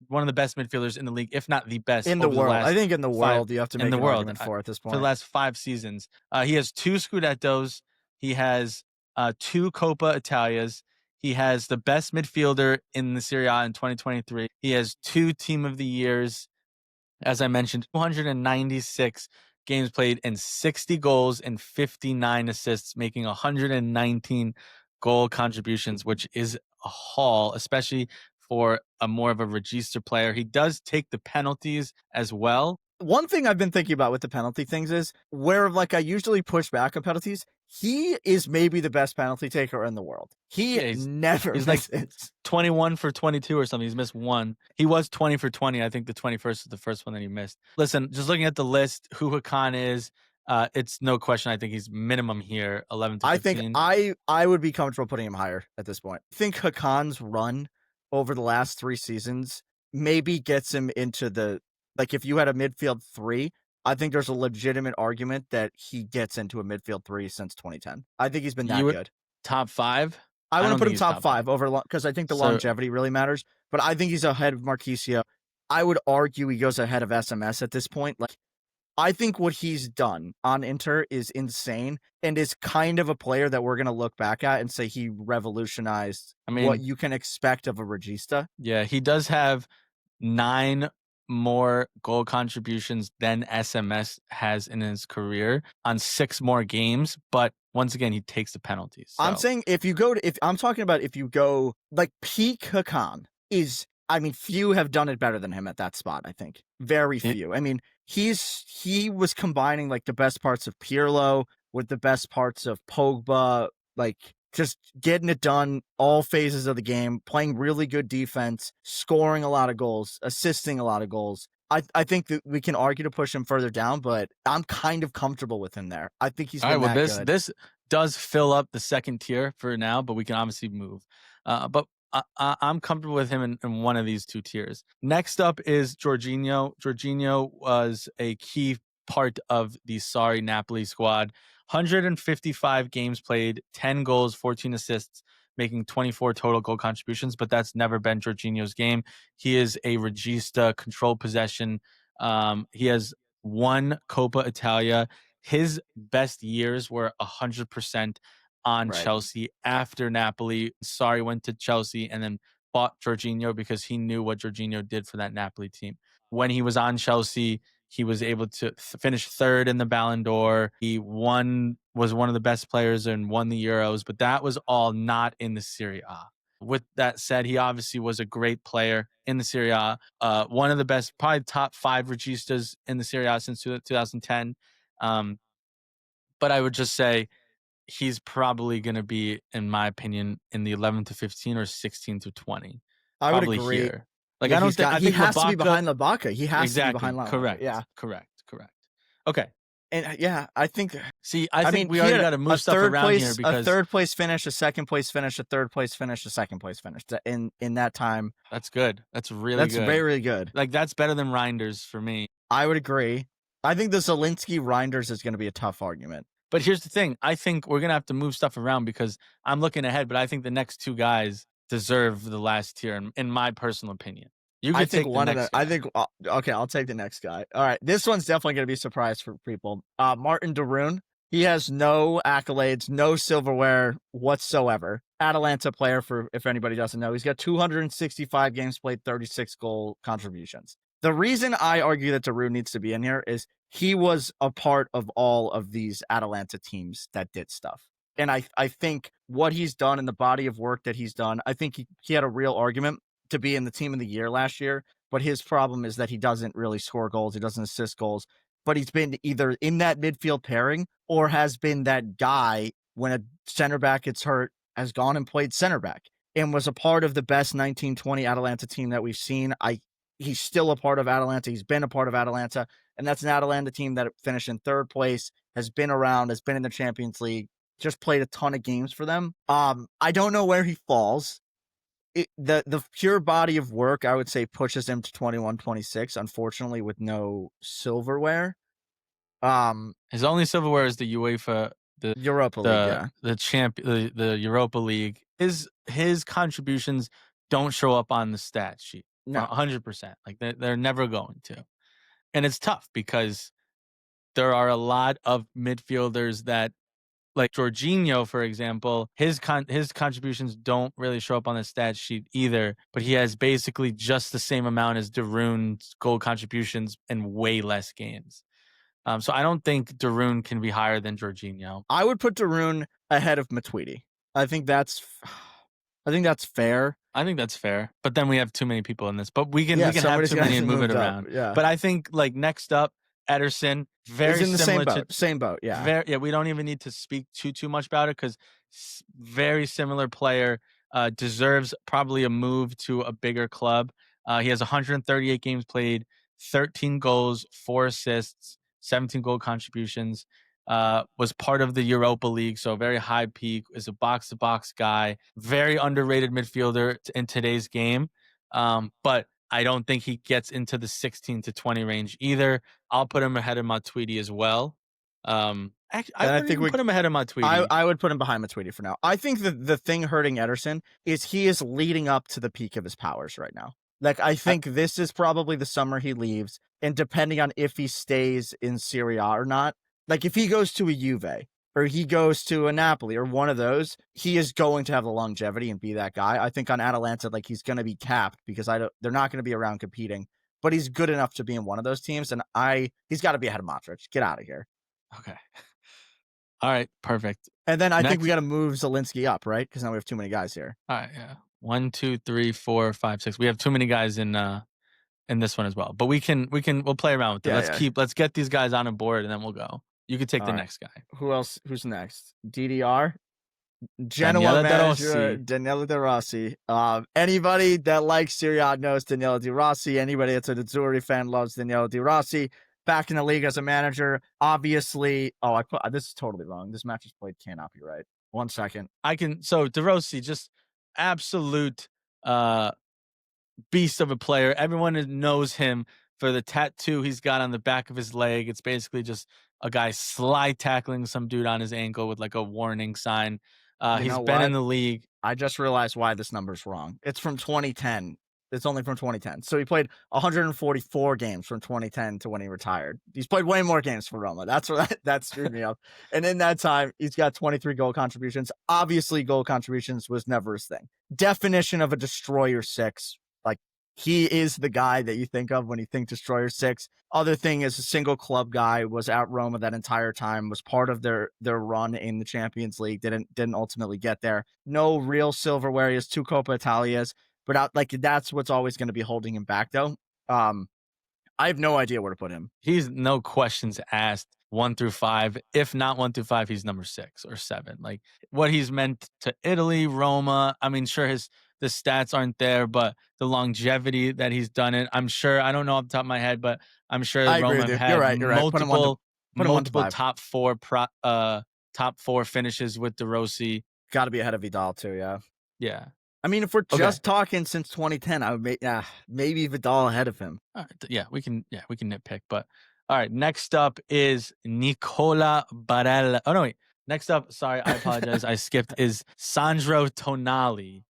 Speaker 1: one of the best midfielders in the league, if not the best
Speaker 2: in the
Speaker 1: over the
Speaker 2: world. I
Speaker 1: last
Speaker 2: think in the world you have to
Speaker 1: in
Speaker 2: make
Speaker 1: the
Speaker 2: an
Speaker 1: world
Speaker 2: argument for at this
Speaker 1: for the
Speaker 2: point.
Speaker 1: last 5 seasons. He has 2 Scudettos. He has 2 Coppa Italias. He has the best midfielder in the Serie A in 2023. He has 2 Team of the Years. As I mentioned, 296 games played and 60 goals and 59 assists, making 119 goal contributions, which is a haul, especially for a more of a regista player. He does take the penalties as well.
Speaker 2: One thing I've been thinking about with the penalty things is where like I usually push back on penalties. He is maybe the best penalty taker in the world. He's misses.
Speaker 1: Like 21 for 22 or something. He's missed 1. He was 20 for 20. I think the 21st is the first one that he missed. Listen, just looking at the list, who Hakan is, it's no question. I think he's minimum here, 11 to 15.
Speaker 2: I think I would be comfortable putting him higher at this point. I think Hakan's run over the last 3 seasons maybe gets him into the, like if you had a midfield 3, I think there's a legitimate argument that he gets into a midfield 3 since 2010. I think he's been that good.
Speaker 1: Top 5?
Speaker 2: I want to put him top 5 over because I think the longevity really matters. But I think he's ahead of Marquisio. I would argue he goes ahead of SMS at this point. Like, I think what he's done on Inter is insane and is kind of a player that we're going to look back at and say he revolutionized what you can expect of a regista.
Speaker 1: Yeah, he does have 9 more goal contributions than SMS has in his career on 6 more games, but once again, he takes the penalties. So.
Speaker 2: I'm saying if you go like peak Hakan is, I mean, few have done it better than him at that spot, I think. Very few. I mean, he was combining like the best parts of Pirlo with the best parts of Pogba, like just getting it done all phases of the game, playing really good defense, scoring a lot of goals, assisting a lot of goals. I think that we can argue to push him further down, but I'm kind of comfortable with him there. I think he's been good.
Speaker 1: This does fill up the second tier for now, but we can obviously move. But I'm comfortable with him in one of these 2 tiers. Next up is Jorginho. Jorginho was a key part of the Sarri Napoli squad. 155 games played, 10 goals, 14 assists, making 24 total goal contributions, but that's never been Jorginho's game. He is a regista, control possession. He has 1 Coppa Italia. His best years were 100% on Chelsea after Napoli. Sarri went to Chelsea and then bought Jorginho because he knew what Jorginho did for that Napoli team. When he was on Chelsea, he was able to finish 3rd in the Ballon d'Or. He was one of the best players and won the Euros, but that was all not in the Serie A. With that said, he obviously was a great player in the Serie A. One of the best, probably top 5 registas in the Serie A since 2010. But I would just say he's probably going to be, in my opinion, in the 11 to 15 or 16 to 20.
Speaker 2: I would agree.
Speaker 1: Here. Like, yeah, I don't think
Speaker 2: he has to be behind Ibaka. He has to be behind Ibaka.
Speaker 1: Correct.
Speaker 2: Yeah.
Speaker 1: Correct. Okay.
Speaker 2: And yeah, I think.
Speaker 1: See, I think we already got to move stuff around here because
Speaker 2: a 3rd place finish, a 2nd place finish, a 3rd place finish, a 2nd place finish in that time.
Speaker 1: That's good. That's really good.
Speaker 2: That's very good.
Speaker 1: Like, that's better than Reinders for me.
Speaker 2: I would agree. I think the Zielinski Reinders is going to be a tough argument.
Speaker 1: But here's the thing. I think we're going to have to move stuff around because I'm looking ahead, but I think the next 2 guys deserve the last tier, in my personal opinion. You can take one of them.
Speaker 2: I think, okay, I'll take the next guy. All right. This one's definitely going to be a surprise for people. Martin de Roon. He has no accolades, no silverware whatsoever. Atalanta player, for if anybody doesn't know. He's got 265 games played, 36 goal contributions. The reason I argue that de Roon needs to be in here is he was a part of all of these Atalanta teams that did stuff. And I think what he's done and the body of work that he's done, I think he had a real argument to be in the team of the year last year. But his problem is that he doesn't really score goals. He doesn't assist goals. But he's been either in that midfield pairing or has been that guy when a center back gets hurt, has gone and played center back and was a part of the best 1920 Atalanta team that we've seen. He's still a part of Atalanta. He's been a part of Atalanta. And that's an Atalanta team that finished in 3rd place, has been around, has been in the Champions League, just played a ton of games for them. I don't know where he falls. The pure body of work, I would say, pushes him to 21, 26, unfortunately, with no silverware.
Speaker 1: His only silverware is the UEFA, the
Speaker 2: Europa League, yeah.
Speaker 1: the Europa League. His contributions don't show up on the stat sheet.
Speaker 2: No.
Speaker 1: 100%. Like they're never going to. And it's tough because there are a lot of midfielders that, like Jorginho, for example, his contributions don't really show up on the stat sheet either, but he has basically just the same amount as Darun's goal contributions in way less games. So I don't think Darun can be higher than Jorginho.
Speaker 2: I would put Darun ahead of Matuidi. I think that's fair.
Speaker 1: I think that's fair, but then we have too many people in this. But we can have
Speaker 2: somebody's
Speaker 1: too
Speaker 2: gonna
Speaker 1: many and move it
Speaker 2: moved up,
Speaker 1: around.
Speaker 2: yeah.
Speaker 1: But I think like next up, Ederson, very
Speaker 2: He's in the
Speaker 1: similar
Speaker 2: same
Speaker 1: to
Speaker 2: boat. Same boat, yeah.
Speaker 1: we don't even need to speak too much about it because very similar player, deserves probably a move to a bigger club. He has 138 games played, 13 goals, 4 assists, 17 goal contributions. Was part of the Europa League, so very high peak. Is a box-to-box guy, very underrated midfielder in today's game. But I don't think he gets into the 16 to 20 range either. I'll put him ahead of Matuidi as well. Actually, I wouldn't even put him ahead of Matuidi.
Speaker 2: I would put him behind Matuidi for now. I think the thing hurting Ederson is he is leading up to the peak of his powers right now. Like, I think this is probably the summer he leaves, and depending on if he stays in Serie A or not, like if he goes to a Juve or he goes to a Napoli or one of those, he is going to have the longevity and be that guy. I think on Atalanta, like he's going to be capped because they're not going to be around competing, but he's good enough to be in one of those teams, and he's got to be ahead of Modric. Get out of here.
Speaker 1: Okay. All right, perfect.
Speaker 2: And then I think we got to move Zielinski up, right? Because now we have too many guys here.
Speaker 1: All right, yeah. 1, 2, 3, 4, 5, 6. We have too many guys in this one as well. But we'll play around with it.
Speaker 2: Yeah,
Speaker 1: Let's get these guys on a board and then we'll go. You could take the next guy.
Speaker 2: Who else? Who's next? DDR? Genoa manager Daniele De Rossi. Anybody that likes Serie A knows Daniele De Rossi. Anybody that's an Azzurri fan loves Daniele De Rossi. Back in the league as a manager, obviously. This is totally wrong. This match is played cannot be right. 1 second.
Speaker 1: So De Rossi, just absolute beast of a player. Everyone knows him for the tattoo he's got on the back of his leg. It's basically just a guy slide tackling some dude on his ankle with like a warning sign. He's been in the league.
Speaker 2: I just realized why this number's wrong. It's from 2010. It's only from 2010. So he played 144 games from 2010 to when he retired. He's played way more games for Roma. That's what that screwed me up. And in that time, he's got 23 goal contributions. Obviously, goal contributions was never his thing. Definition of a destroyer 6. Like, he is the guy that you think of when you think destroyer 6. Other thing is a single club guy, was at Roma that entire time, was part of their run in the Champions League, didn't ultimately get there. No real silverware. He has 2 Coppa Italias. But that's what's always going to be holding him back, though. I have no idea where to put him.
Speaker 1: He's no questions asked 1 through 5. If not 1 through 5, he's number 6 or 7. Like what he's meant to Italy, Roma. I mean, sure, the stats aren't there, but the longevity that he's done it. I'm sure. I don't know off the top of my head, but I'm sure Roma have had multiple top 4 finishes with De Rossi.
Speaker 2: Got to be ahead of Vidal too. Yeah.
Speaker 1: Yeah.
Speaker 2: I mean, if we're just talking since 2010, I would maybe Vidal ahead of him.
Speaker 1: Yeah, we can nitpick. But all right, next up is Nicola Barella. Oh no, wait. Next up, sorry, I apologize. I skipped. Is Sandro Tonali.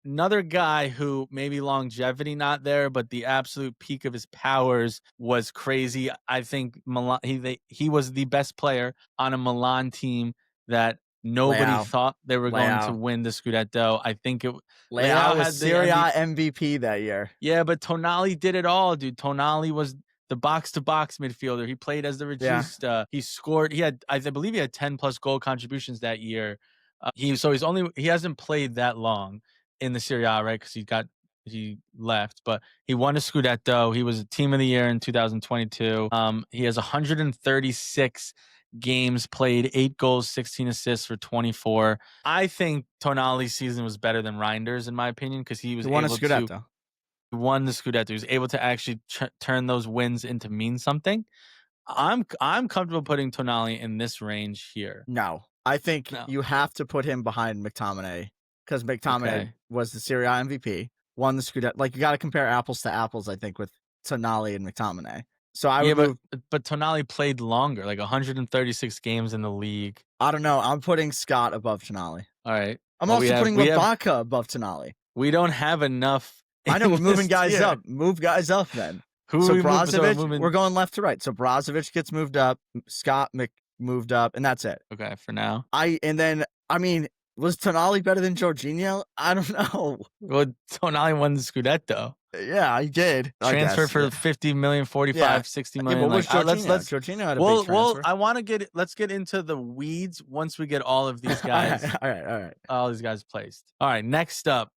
Speaker 1: Another guy who maybe longevity not there, but the absolute peak of his powers was crazy. I think Milan. He was the best player on a Milan team that nobody thought they were going to win the Scudetto. I think
Speaker 2: Leao was Serie A MVP that year.
Speaker 1: Yeah, but Tonali did it all, dude. Tonali was the box-to-box midfielder. He played as the Regista. Yeah. He scored. I believe he had 10+ goal contributions that year. He hasn't played that long in the Serie A, right? Because he left, but he won a Scudetto. He was a team of the year in 2022. He has 136 games played, 8 goals, 16 assists for 24. I think Tonali's season was better than Reinder's, in my opinion, because he won the Scudetto. He was able to actually turn those wins into mean something. I'm comfortable putting Tonali in this range here.
Speaker 2: No, I think you have to put him behind McTominay, because McTominay was the Serie A MVP, won the Scudetto. Like, you got to compare apples to apples, I think, with Tonali and McTominay. So I
Speaker 1: Yeah,
Speaker 2: would move.
Speaker 1: but Tonali played longer, like 136 games in the league.
Speaker 2: I don't know. I'm putting Scott above Tonali.
Speaker 1: All right.
Speaker 2: I'm
Speaker 1: Well,
Speaker 2: also putting Lubaka above Tonali.
Speaker 1: we don't have enough
Speaker 2: I know
Speaker 1: in
Speaker 2: we're moving
Speaker 1: this
Speaker 2: guys
Speaker 1: tier.
Speaker 2: up. Move guys up then.
Speaker 1: Who
Speaker 2: So
Speaker 1: we move? So
Speaker 2: Brozovic,
Speaker 1: moving.
Speaker 2: we're going left to right. So Brozovic gets moved up. Scott moved up, and that's it.
Speaker 1: Okay, for now.
Speaker 2: Was Tonali better than Jorginho? I don't know.
Speaker 1: Well, Tonali won the Scudetto.
Speaker 2: Yeah, he did.
Speaker 1: Transfer for 50 million, 45, 60
Speaker 2: Yeah,
Speaker 1: million.
Speaker 2: what was Jorginho?
Speaker 1: let's
Speaker 2: Jorginho had a big transfer.
Speaker 1: let's get into the weeds once we get all of these guys.
Speaker 2: All right.
Speaker 1: All these guys placed. All right, next up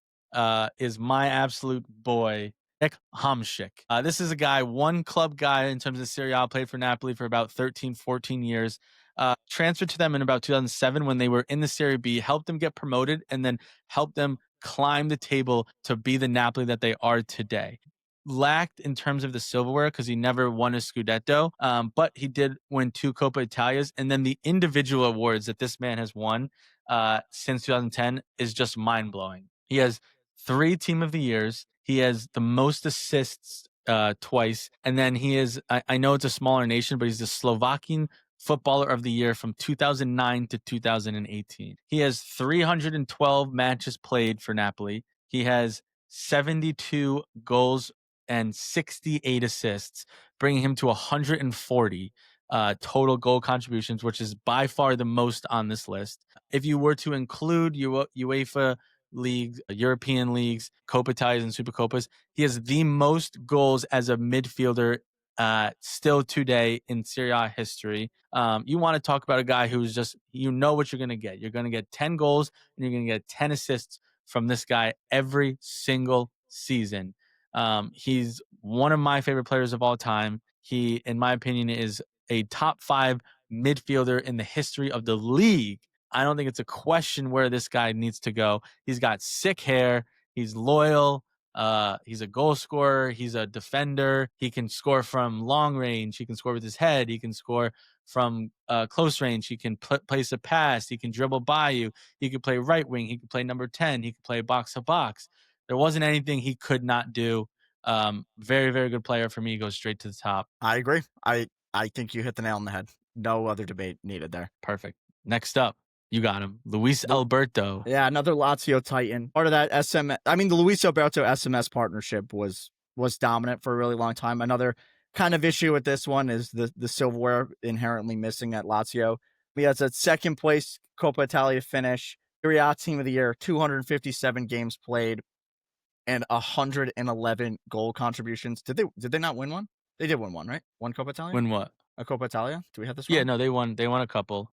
Speaker 1: is my absolute boy, Hamsik. This is a guy, one club guy in terms of Serie A, played for Napoli for about 13, 14 years. Transferred to them in about 2007 when they were in the Serie B, helped them get promoted, and then helped them climb the table to be the Napoli that they are today. Lacked in terms of the silverware because he never won a Scudetto, but he did win 2 Coppa Italias, and then the individual awards that this man has won since 2010 is just mind-blowing. He has 3 Team of the Years. He has the most assists twice, and then he is, I know it's a smaller nation, but he's the Slovakian Footballer of the Year from 2009 to 2018. He has 312 matches played for Napoli. He has 72 goals and 68 assists, bringing him to 140 total goal contributions, which is by far the most on this list. If you were to include UEFA leagues, European leagues, Coppa Italias, and Supercoppas, he has the most goals as a midfielder still today in Serie A history. You want to talk about a guy who's just, you know what you're going to get. You're going to get 10 goals and you're going to get 10 assists from this guy every single season. He's one of my favorite players of all time. He, in my opinion, is a top 5 midfielder in the history of the league. I don't think it's a question where this guy needs to go. He's got sick hair. He's loyal. He's a goal scorer. He's a defender. He can score from long range. He can score with his head. He can score from close range. He can place a pass. He can dribble by you. He could play right wing. He could play number 10. He could play box to box. There wasn't anything he could not do. Very, very good player for me. He goes straight to the top.
Speaker 2: I agree. I think you hit the nail on the head. No other debate needed there.
Speaker 1: Perfect. Next up, you got him, Luis Alberto.
Speaker 2: Yeah, another Lazio Titan. Part of that the Luis Alberto SMS partnership was dominant for a really long time. Another kind of issue with this one is the silverware inherently missing at Lazio. He has a second place Coppa Italia finish, Serie A Team of the Year, 257 games played, and 111 goal contributions. Did they not win one? They did win one, right? One Coppa Italia?
Speaker 1: Win what?
Speaker 2: A Coppa Italia? Do we have this wrong?
Speaker 1: Yeah, no, they won a couple.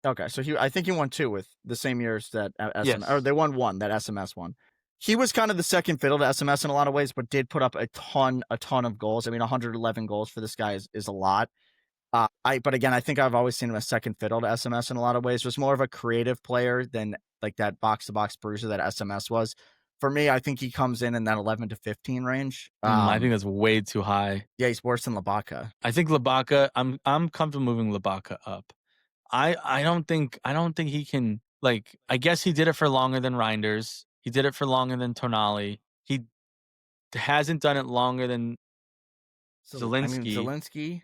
Speaker 2: Okay, so I think he won 2 with the same years that SMS,
Speaker 1: yes.
Speaker 2: or they won 1 that SMS won. He was kind of the second fiddle to SMS in a lot of ways, but did put up a ton of goals. I mean, 111 goals for this guy is a lot. But again, I think I've always seen him as second fiddle to SMS in a lot of ways. Was more of a creative player than like that box to box bruiser that SMS was. For me, I think he comes in that 11 to 15 range.
Speaker 1: I think that's way too high.
Speaker 2: Yeah, he's worse than Lubaka.
Speaker 1: I think Lubaka. I'm comfortable moving Lubaka up. I don't think he can, like, I guess he did it for longer than Reinders. He did it for longer than Tonali. He hasn't done it longer than Zielinski.
Speaker 2: Zielinski.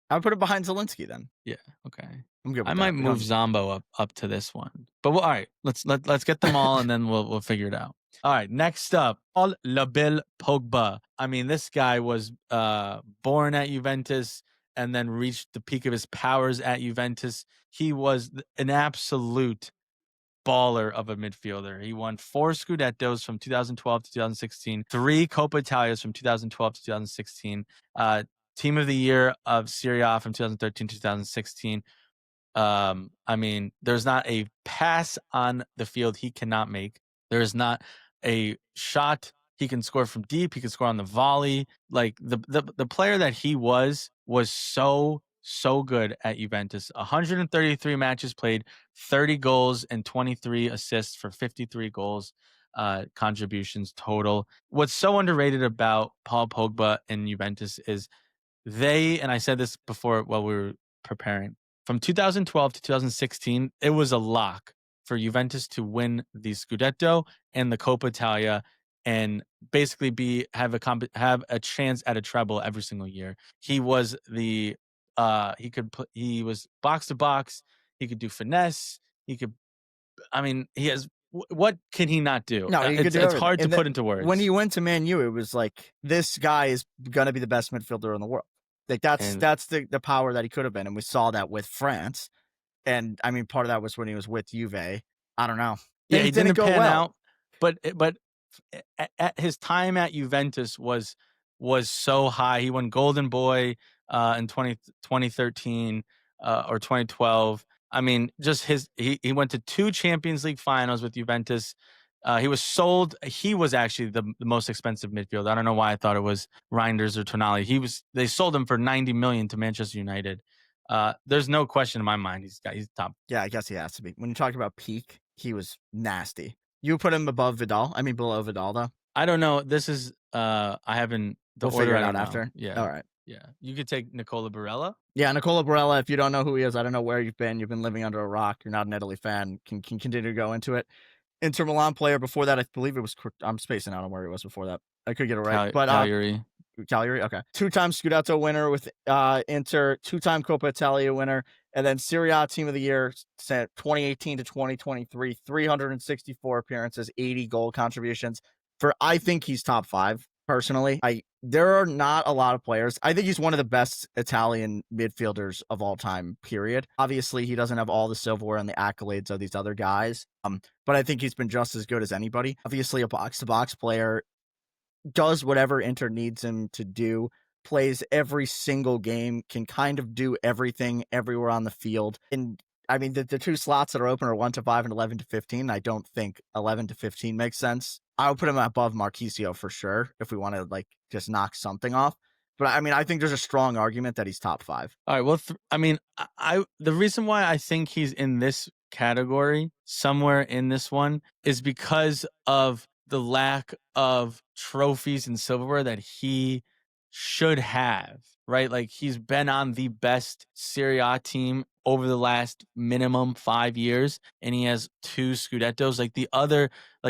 Speaker 2: I would put it behind Zielinski then.
Speaker 1: Yeah, okay.
Speaker 2: I'm good with
Speaker 1: I
Speaker 2: that.
Speaker 1: might move Zambo up to this one. But all right, let's get them all and then we'll figure it out. All right, next up, Paul Labelle Pogba. I mean, this guy was born at Juventus and then reached the peak of his powers at Juventus. He was an absolute baller of a midfielder. He won 4 Scudettos from 2012 to 2016, 3 Coppa Italias from 2012 to 2016, Team of the Year of Serie A from 2013 to 2016. I mean, there's not a pass on the field he cannot make. There is not a shot he can score from deep. He can score on the volley. Like the player that he was so good at Juventus. 133 matches played, 30 goals and 23 assists for 53 goals contributions total. What's so underrated about Paul Pogba and Juventus is and I said this before while we were preparing, from 2012 to 2016, it was a lock for Juventus to win the Scudetto and the Coppa Italia. and basically have a chance at a treble every single year. He was he was box to box. He could do finesse. He could. I mean, he has. What can he not do?
Speaker 2: No, he could do
Speaker 1: It's
Speaker 2: everything.
Speaker 1: hard to
Speaker 2: And
Speaker 1: put into
Speaker 2: when
Speaker 1: words.
Speaker 2: he went to Man U, it was like, this guy is gonna be the best midfielder in the world. Like that's
Speaker 1: And
Speaker 2: the power that he could have been, and we saw that with France. And I mean, part of that was when he was with Juve. I don't know.
Speaker 1: yeah,
Speaker 2: Things
Speaker 1: he
Speaker 2: didn't
Speaker 1: didn't
Speaker 2: go
Speaker 1: pan
Speaker 2: well.
Speaker 1: out, but at his time at Juventus was so high. He won Golden Boy in 2013 or 2012. I mean, just he went to 2 Champions League finals with Juventus. He was sold. He was actually the most expensive midfielder. I don't know why I thought it was Reinders or Tonali. They sold him for 90 million to Manchester United. There's no question in my mind he's top.
Speaker 2: Yeah, I guess he has to be. When you talk about peak, he was nasty. You put him above Vidal. I mean, below Vidal, though.
Speaker 1: I don't know. This is I haven't the
Speaker 2: We'll
Speaker 1: order.
Speaker 2: figure
Speaker 1: I
Speaker 2: it
Speaker 1: don't
Speaker 2: out
Speaker 1: know.
Speaker 2: after.
Speaker 1: Yeah,
Speaker 2: All right.
Speaker 1: yeah. You could take Nicola Barella.
Speaker 2: Yeah, Nicola Barella. If you don't know who he is, I don't know where you've been. You've been living under a rock. You're not an Italy fan. Can continue to go into it. Inter Milan player before that, I believe it was. I'm spacing out on where he was before that. I could get it right, but
Speaker 1: Cagliari.
Speaker 2: Cagliari. Okay, 2-time Scudetto winner with Inter, 2-time Coppa Italia winner, and then Serie A Team of the Year 2018 to 2023, 364 appearances, 80 goal contributions. I think he's top 5 personally. There are not a lot of players. I think he's one of the best Italian midfielders of all time, period. Obviously, he doesn't have all the silverware and the accolades of these other guys, but I think he's been just as good as anybody. Obviously, a box-to-box player, does whatever Inter needs him to do, plays every single game, can kind of do everything everywhere on the field. And I mean, the 2 slots that are open are 1 to 5 and 11 to 15. I don't think 11 to 15 makes sense. I would put him above Marquisio for sure if we want to like just knock something off. But I mean, I think there's a strong argument that he's top 5.
Speaker 1: All right. Well, I mean, the reason why I think he's in this category, somewhere in this one, is because of the lack of trophies and silverware that he should have, right? Like he's been on the best Serie A team over the last minimum 5 years, and he has 2 Scudettos. Like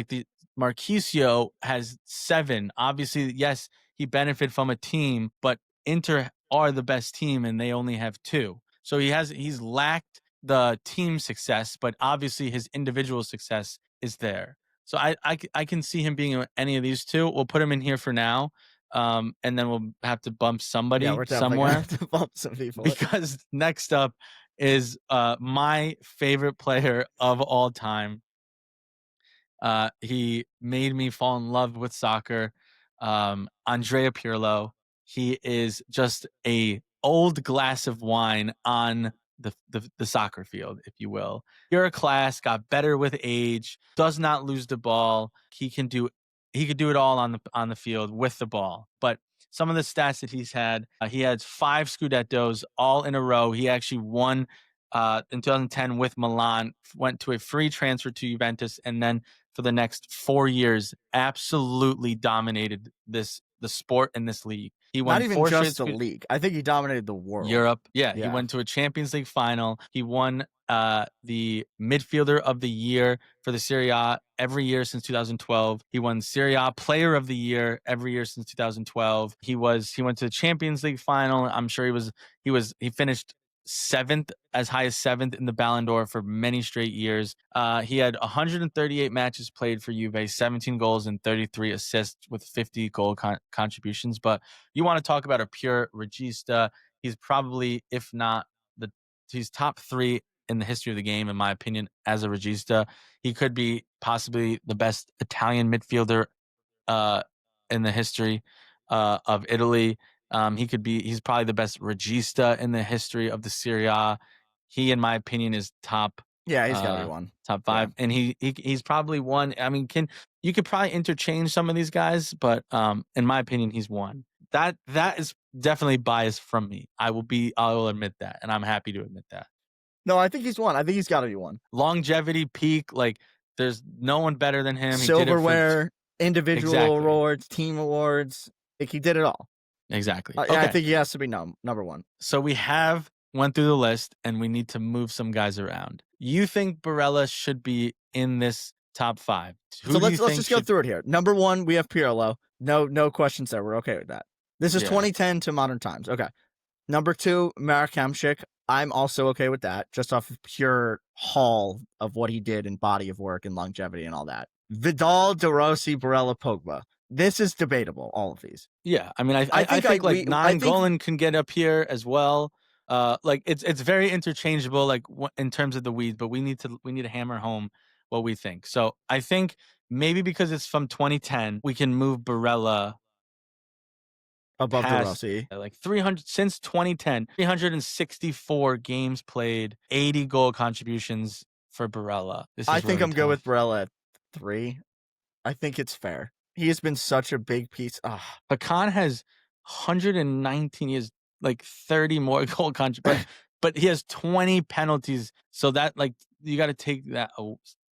Speaker 1: the Marquisio has 7. Obviously, yes, he benefited from a team, but Inter are the best team and they only have 2. So he's lacked the team success, but obviously his individual success is there. So I can see him being in any of these 2. We'll put him in here for now. And then we'll have to bump somebody
Speaker 2: Yeah, we're definitely
Speaker 1: somewhere
Speaker 2: gonna have to bump some people.
Speaker 1: because next up is my favorite player of all time. He made me fall in love with soccer. Andrea Pirlo. He is just a old glass of wine on the soccer field, if you will. Pure class, got better with age, does not lose the ball. He could do it all on the field with the ball. But some of the stats that he's had, he had 5 Scudettos all in a row. He actually won in 2010 with Milan, went to a free transfer to Juventus, and then for the next 4 years, absolutely dominated the sport in this league. He won
Speaker 2: Not even
Speaker 1: 4
Speaker 2: just
Speaker 1: straight
Speaker 2: the league. I think he dominated the world.
Speaker 1: Europe. Yeah, he
Speaker 2: Yeah.
Speaker 1: went to a Champions League final. He won the midfielder of the year for the Serie A every year since 2012. He won Serie A player of the year every year since 2012. He went to the Champions League final. I'm sure he finished 7th, as high as 7th in the Ballon d'Or for many straight years. He had 138 matches played for Juve, 17 goals and 33 assists with 50 goal contributions. But you want to talk about a pure regista. He's probably, if not he's top 3 in the history of the game, in my opinion, as a regista. He could be possibly the best Italian midfielder in the history of Italy. He's probably the best regista in the history of the Serie A. He, in my opinion, is top.
Speaker 2: Yeah, he's got to be one.
Speaker 1: Top 5,
Speaker 2: Yeah.
Speaker 1: and he's probably one. I mean, you could probably interchange some of these guys, but in my opinion, he's one. That is definitely biased from me. I will admit that, and I'm happy to admit that.
Speaker 2: No, I think he's one. I think he's got to be one.
Speaker 1: Longevity, peak, like there's no one better than him.
Speaker 2: Silverware, individual awards, team awards. Like he did it all.
Speaker 1: Exactly.
Speaker 2: Okay. I think he has to be number 1.
Speaker 1: So we went through the list, and we need to move some guys around. You think Barella should be in this top 5.
Speaker 2: So
Speaker 1: Who do you
Speaker 2: let's
Speaker 1: think
Speaker 2: just go
Speaker 1: should?
Speaker 2: through it here. Number 1, we have Pirlo. No questions there. We're okay with that. This is
Speaker 1: Yeah.
Speaker 2: 2010 to modern times. Okay. Number 2, Marek Hamsik. I'm also okay with that, just off of pure haul of what he did in body of work and longevity and all that. Vidal, De Rossi, Barella, Pogba. This is debatable, all of these.
Speaker 1: Yeah, I mean, I think like Golan can get up here as well. Like it's very interchangeable, like in terms of the weeds, but we need to hammer home what we think. So I think maybe because it's from 2010, we can move Barella
Speaker 2: above De
Speaker 1: past
Speaker 2: Rossi.
Speaker 1: like 300 since 2010, 364 games played, 80 goal contributions for Barella.
Speaker 2: I think
Speaker 1: really
Speaker 2: I'm good with
Speaker 1: tough.
Speaker 2: Barella at 3. I think it's fair. He has been such a big piece.
Speaker 1: Hakan has 119. He has like 30 more goal contributions, but he has 20 penalties. So that like you got to take that,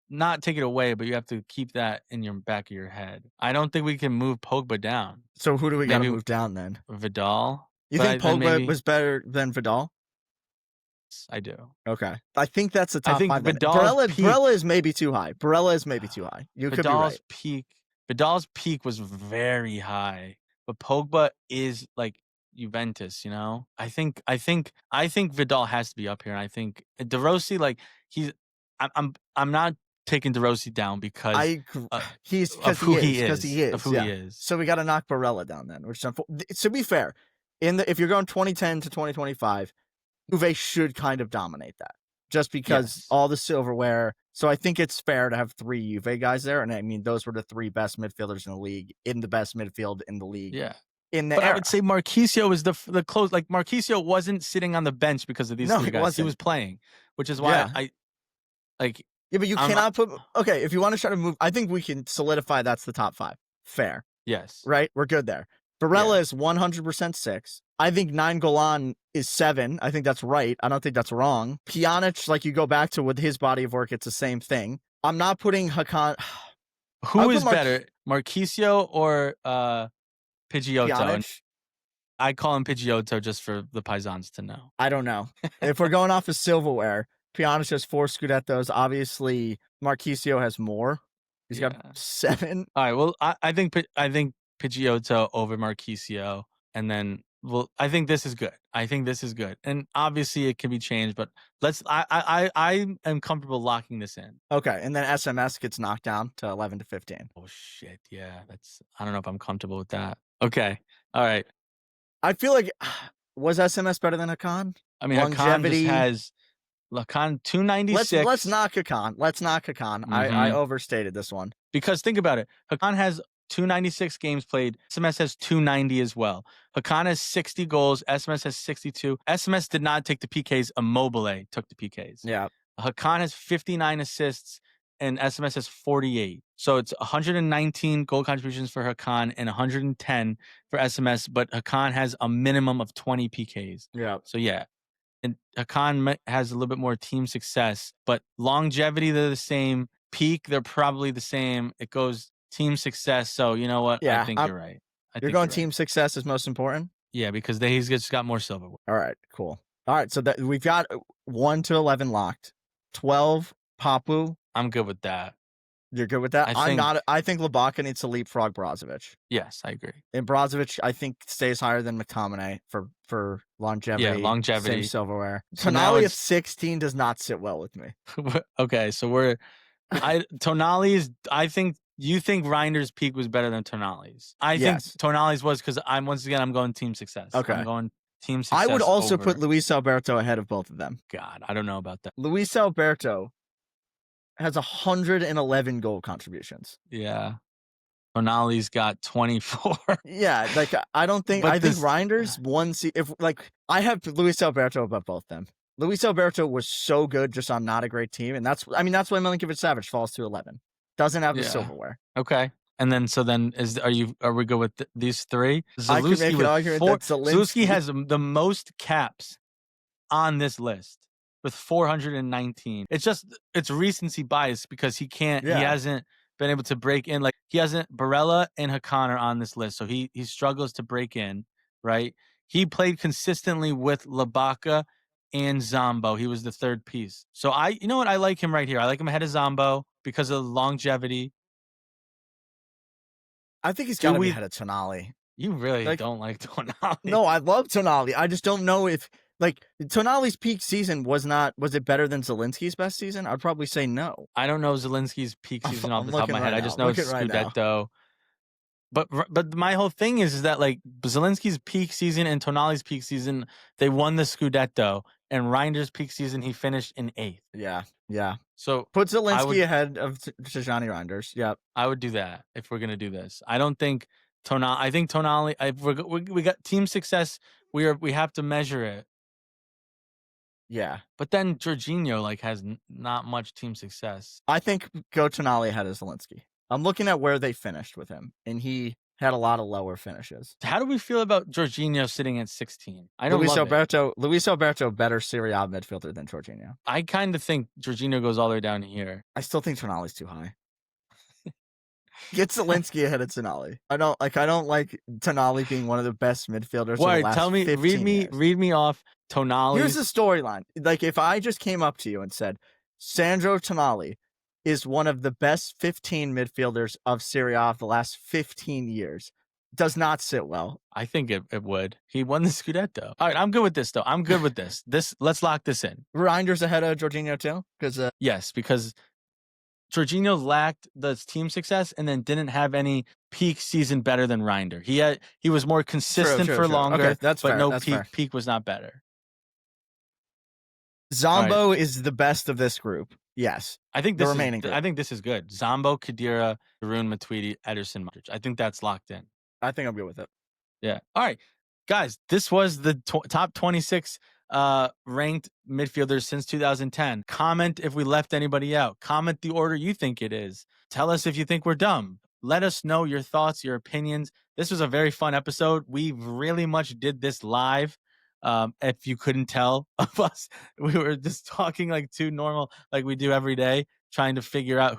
Speaker 1: not take it away, but you have to keep that in your back of your head. I don't think we can move Pogba down.
Speaker 2: So who do we got to move down then?
Speaker 1: Vidal.
Speaker 2: You think Pogba was better than Vidal?
Speaker 1: I do.
Speaker 2: Okay. I think that's the top 5.
Speaker 1: Barella
Speaker 2: is maybe too high. Barella is maybe too high. You could be right.
Speaker 1: Vidal's peak was very high, but Pogba is like Juventus, you know? I think Vidal has to be up here. And I think De Rossi, like I'm not taking De Rossi down because
Speaker 2: he's
Speaker 1: who he is.
Speaker 2: So we got to knock Barella down then. Which, to be fair, if you're going 2010 to 2025, Juve should kind of dominate that, just because all the silverware. So I think it's fair to have 3 Juve guys there, and I mean those were the 3 best midfielders in the league, in the best midfield in the league.
Speaker 1: Yeah.
Speaker 2: But
Speaker 1: I would say Marquisio is the close. Like Marquisio wasn't sitting on the bench because of these 3 guys. He was playing, which is why I like.
Speaker 2: Yeah, but you cannot put. Okay, if you want to try to move, I think we can solidify that's the top 5. Fair.
Speaker 1: Yes.
Speaker 2: Right. We're good there. Barella is 100% 6. I think Golan is 7. I think that's right. I don't think that's wrong. Pjanic, like you go back to with his body of work, it's the same thing. I'm not putting Hakan.
Speaker 1: Who is better, Marquisio or Pidgeotto?
Speaker 2: Pjanic?
Speaker 1: I call him Pidgeotto just for the Paisans to know.
Speaker 2: I don't know. If we're going off of silverware, Pjanic has 4 Scudettos. Obviously, Marquisio has more. He's got 7.
Speaker 1: All right. Well, I think Pidgeotto over Marquisio, and then I think this is good. And obviously it can be changed, but I am comfortable locking this in.
Speaker 2: Okay, and then SMS gets knocked down to 11 to 15.
Speaker 1: Oh shit, yeah, I don't know if I'm comfortable with that. Okay, all right.
Speaker 2: I feel like was SMS better than Hakan?
Speaker 1: I mean, longevity has Hakan 296.
Speaker 2: Let's knock Hakan. Mm-hmm. I overstated this one
Speaker 1: because think about it. Hakan has 296 games played. SMS has 290 as well. Hakan has 60 goals. SMS has 62. SMS did not take the PKs. Immobile took the PKs.
Speaker 2: Yeah.
Speaker 1: Hakan has 59 assists and SMS has 48. So it's 119 goal contributions for Hakan and 110 for SMS, but Hakan has a minimum of 20 PKs.
Speaker 2: Yeah.
Speaker 1: So yeah. And Hakan has a little bit more team success, but longevity, they're the same. Peak, they're probably the same. It goes team success. So you know what?
Speaker 2: Yeah,
Speaker 1: I think you're right.
Speaker 2: You're going team success is most important?
Speaker 1: Yeah, because he's just got more silverware.
Speaker 2: All right, cool. All right, so that we've got 1 to 11 locked. 12, Papu.
Speaker 1: I'm good with that.
Speaker 2: You're good with that? I think Lubaka needs to leapfrog Brozovic.
Speaker 1: Yes, I agree.
Speaker 2: And Brozovic, I think, stays higher than McTominay for longevity.
Speaker 1: Yeah, longevity.
Speaker 2: Same silverware.
Speaker 1: So
Speaker 2: Tonali at 16 does not sit well with me.
Speaker 1: Okay, so Tonali's, I think, you think Reinder's peak was better than Tonali's. I think Tonali's was because I'm going team success.
Speaker 2: Okay.
Speaker 1: I'm going team success.
Speaker 2: I would also put Luis Alberto ahead of both of them.
Speaker 1: God, I don't know about that.
Speaker 2: Luis Alberto has 111 goal contributions.
Speaker 1: Yeah. Tonali's got 24.
Speaker 2: Yeah, like I don't think I think Reinder's I have Luis Alberto above both them. Luis Alberto was so good just on not a great team, and that's why Milinkovic-Savic falls to 11. Doesn't have the silverware.
Speaker 1: Okay. And then are we good with these 3?
Speaker 2: I could make an argument that
Speaker 1: Zalewski has the most caps on this list with 419. It's recency bias because he hasn't been able to break in. Like Barella and Hakan are on this list, so he struggles to break in, right? He played consistently with Lubaka and Zambo. He was the 3rd piece. So you know what? I like him right here. I like him ahead of Zambo. because of longevity?
Speaker 2: I think he's
Speaker 1: Do
Speaker 2: got to be
Speaker 1: we?
Speaker 2: ahead of Tonali.
Speaker 1: You really
Speaker 2: Like,
Speaker 1: don't like Tonali.
Speaker 2: no, I love Tonali. I just don't know if like Tonali's peak season was it better than Zielinski's best season? I'd probably say no.
Speaker 1: I don't know Zielinski's peak season off
Speaker 2: I'm
Speaker 1: the top of
Speaker 2: looking
Speaker 1: my head.
Speaker 2: right
Speaker 1: I
Speaker 2: now.
Speaker 1: just know it's
Speaker 2: Looking right now.
Speaker 1: Scudetto. But my whole thing is that like Zielinski's peak season and Tonali's peak season, they won the Scudetto, and Reinder's peak season he finished in 8th.
Speaker 2: Yeah.
Speaker 1: So
Speaker 2: Put
Speaker 1: I
Speaker 2: Zielinski ahead of Tijani Reinders. Yep.
Speaker 1: I would do that if we're gonna do this. I don't think Tonali. I think Tonali. We got team success. We have to measure it.
Speaker 2: Yeah.
Speaker 1: But then Jorginho like has not much team success.
Speaker 2: I think go Tonali ahead of Zielinski. I'm looking at where they finished with him, and he had a lot of lower finishes.
Speaker 1: How do we feel about Jorginho sitting at 16? I don't love it.
Speaker 2: Luis Alberto, better Serie A midfielder than Jorginho.
Speaker 1: I kind of think Jorginho goes all the way down here.
Speaker 2: I still think Tonali's too high. Get Zielinski ahead of Tonali. I don't like Tonali being one of the best midfielders.
Speaker 1: Why?
Speaker 2: Of the last
Speaker 1: Tell me,
Speaker 2: 15 years.
Speaker 1: read me off Tonali.
Speaker 2: Here's the storyline. Like if I just came up to you and said, Sandro Tonali is one of the best 15 midfielders of Serie A of the last 15 years. Does not sit well.
Speaker 1: I think it would. He won the Scudetto. All right, I'm good with this though. I'm good with this. Let's lock this in.
Speaker 2: Reinders ahead of Jorginho too, because
Speaker 1: yes, because Jorginho lacked the team success and then didn't have any peak season better than Reinder. He was more consistent for longer,
Speaker 2: okay, that's
Speaker 1: but
Speaker 2: fair,
Speaker 1: no
Speaker 2: that's
Speaker 1: peak.
Speaker 2: fair.
Speaker 1: Peak was not better.
Speaker 2: Zambo is the best of this group. Yes,
Speaker 1: I think
Speaker 2: the remaining group.
Speaker 1: I think this is good. Zambo, Khedira, Haroun, Matuidi, Ederson, Modric. I think that's locked in.
Speaker 2: I think I'm good with it.
Speaker 1: Yeah. All right, guys. This was the top 26 ranked midfielders since 2010. Comment if we left anybody out. Comment the order you think it is. Tell us if you think we're dumb. Let us know your thoughts, your opinions. This was a very fun episode. We really much did this live. If you couldn't tell of us, we were just talking like two normal, like we do every day, trying to figure out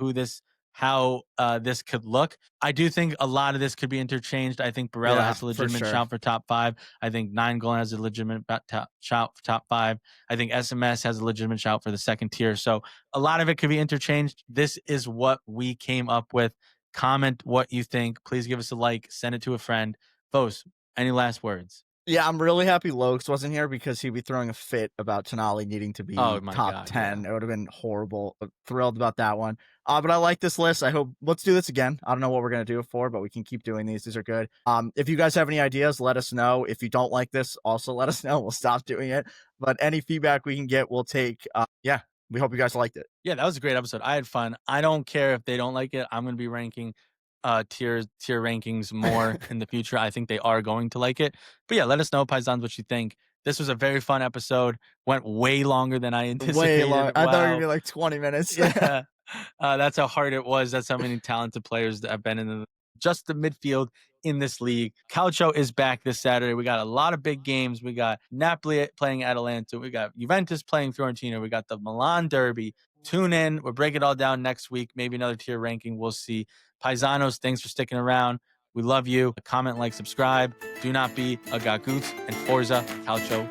Speaker 1: how this could look. I do think a lot of this could be interchanged. I think Barella has a legitimate shout for top 5. I think 9GOAL has a legitimate shout for top 5. I think SMS has a legitimate shout for the second tier. So a lot of it could be interchanged. This is what we came up with. Comment what you think. Please give us a like. Send it to a friend. Vos, any last words?
Speaker 2: Yeah, I'm really happy Lokes wasn't here because he'd be throwing a fit about Tonali needing to be top 10.
Speaker 1: Yeah.
Speaker 2: It would have been horrible. Thrilled about that one. But I like this list. I hope let's do this again. I don't know what we're gonna do it for, but we can keep doing these. These are good. If you guys have any ideas, let us know. If you don't like this, also let us know. We'll stop doing it. But any feedback we can get, we'll take. Yeah, we hope you guys liked it.
Speaker 1: Yeah, that was a great episode. I had fun. I don't care if they don't like it. I'm gonna be ranking tier rankings more in the future. I think they are going to like it. But yeah, let us know, Paisans, what you think. This was a very fun episode. Went way longer than I anticipated.
Speaker 2: Way long. I thought it was gonna be like 20 minutes.
Speaker 1: Yeah. That's how hard it was. That's how many talented players that have been in just the midfield in this league. Calcio is back this Saturday. We got a lot of big games. We got Napoli playing Atalanta. We got Juventus playing Fiorentina. We got the Milan Derby. Tune in. We'll break it all down next week. Maybe another tier ranking. We'll see. Paisanos, thanks for sticking around. We love you. Comment, like, subscribe. Do not be a gagoots, and Forza Calcio.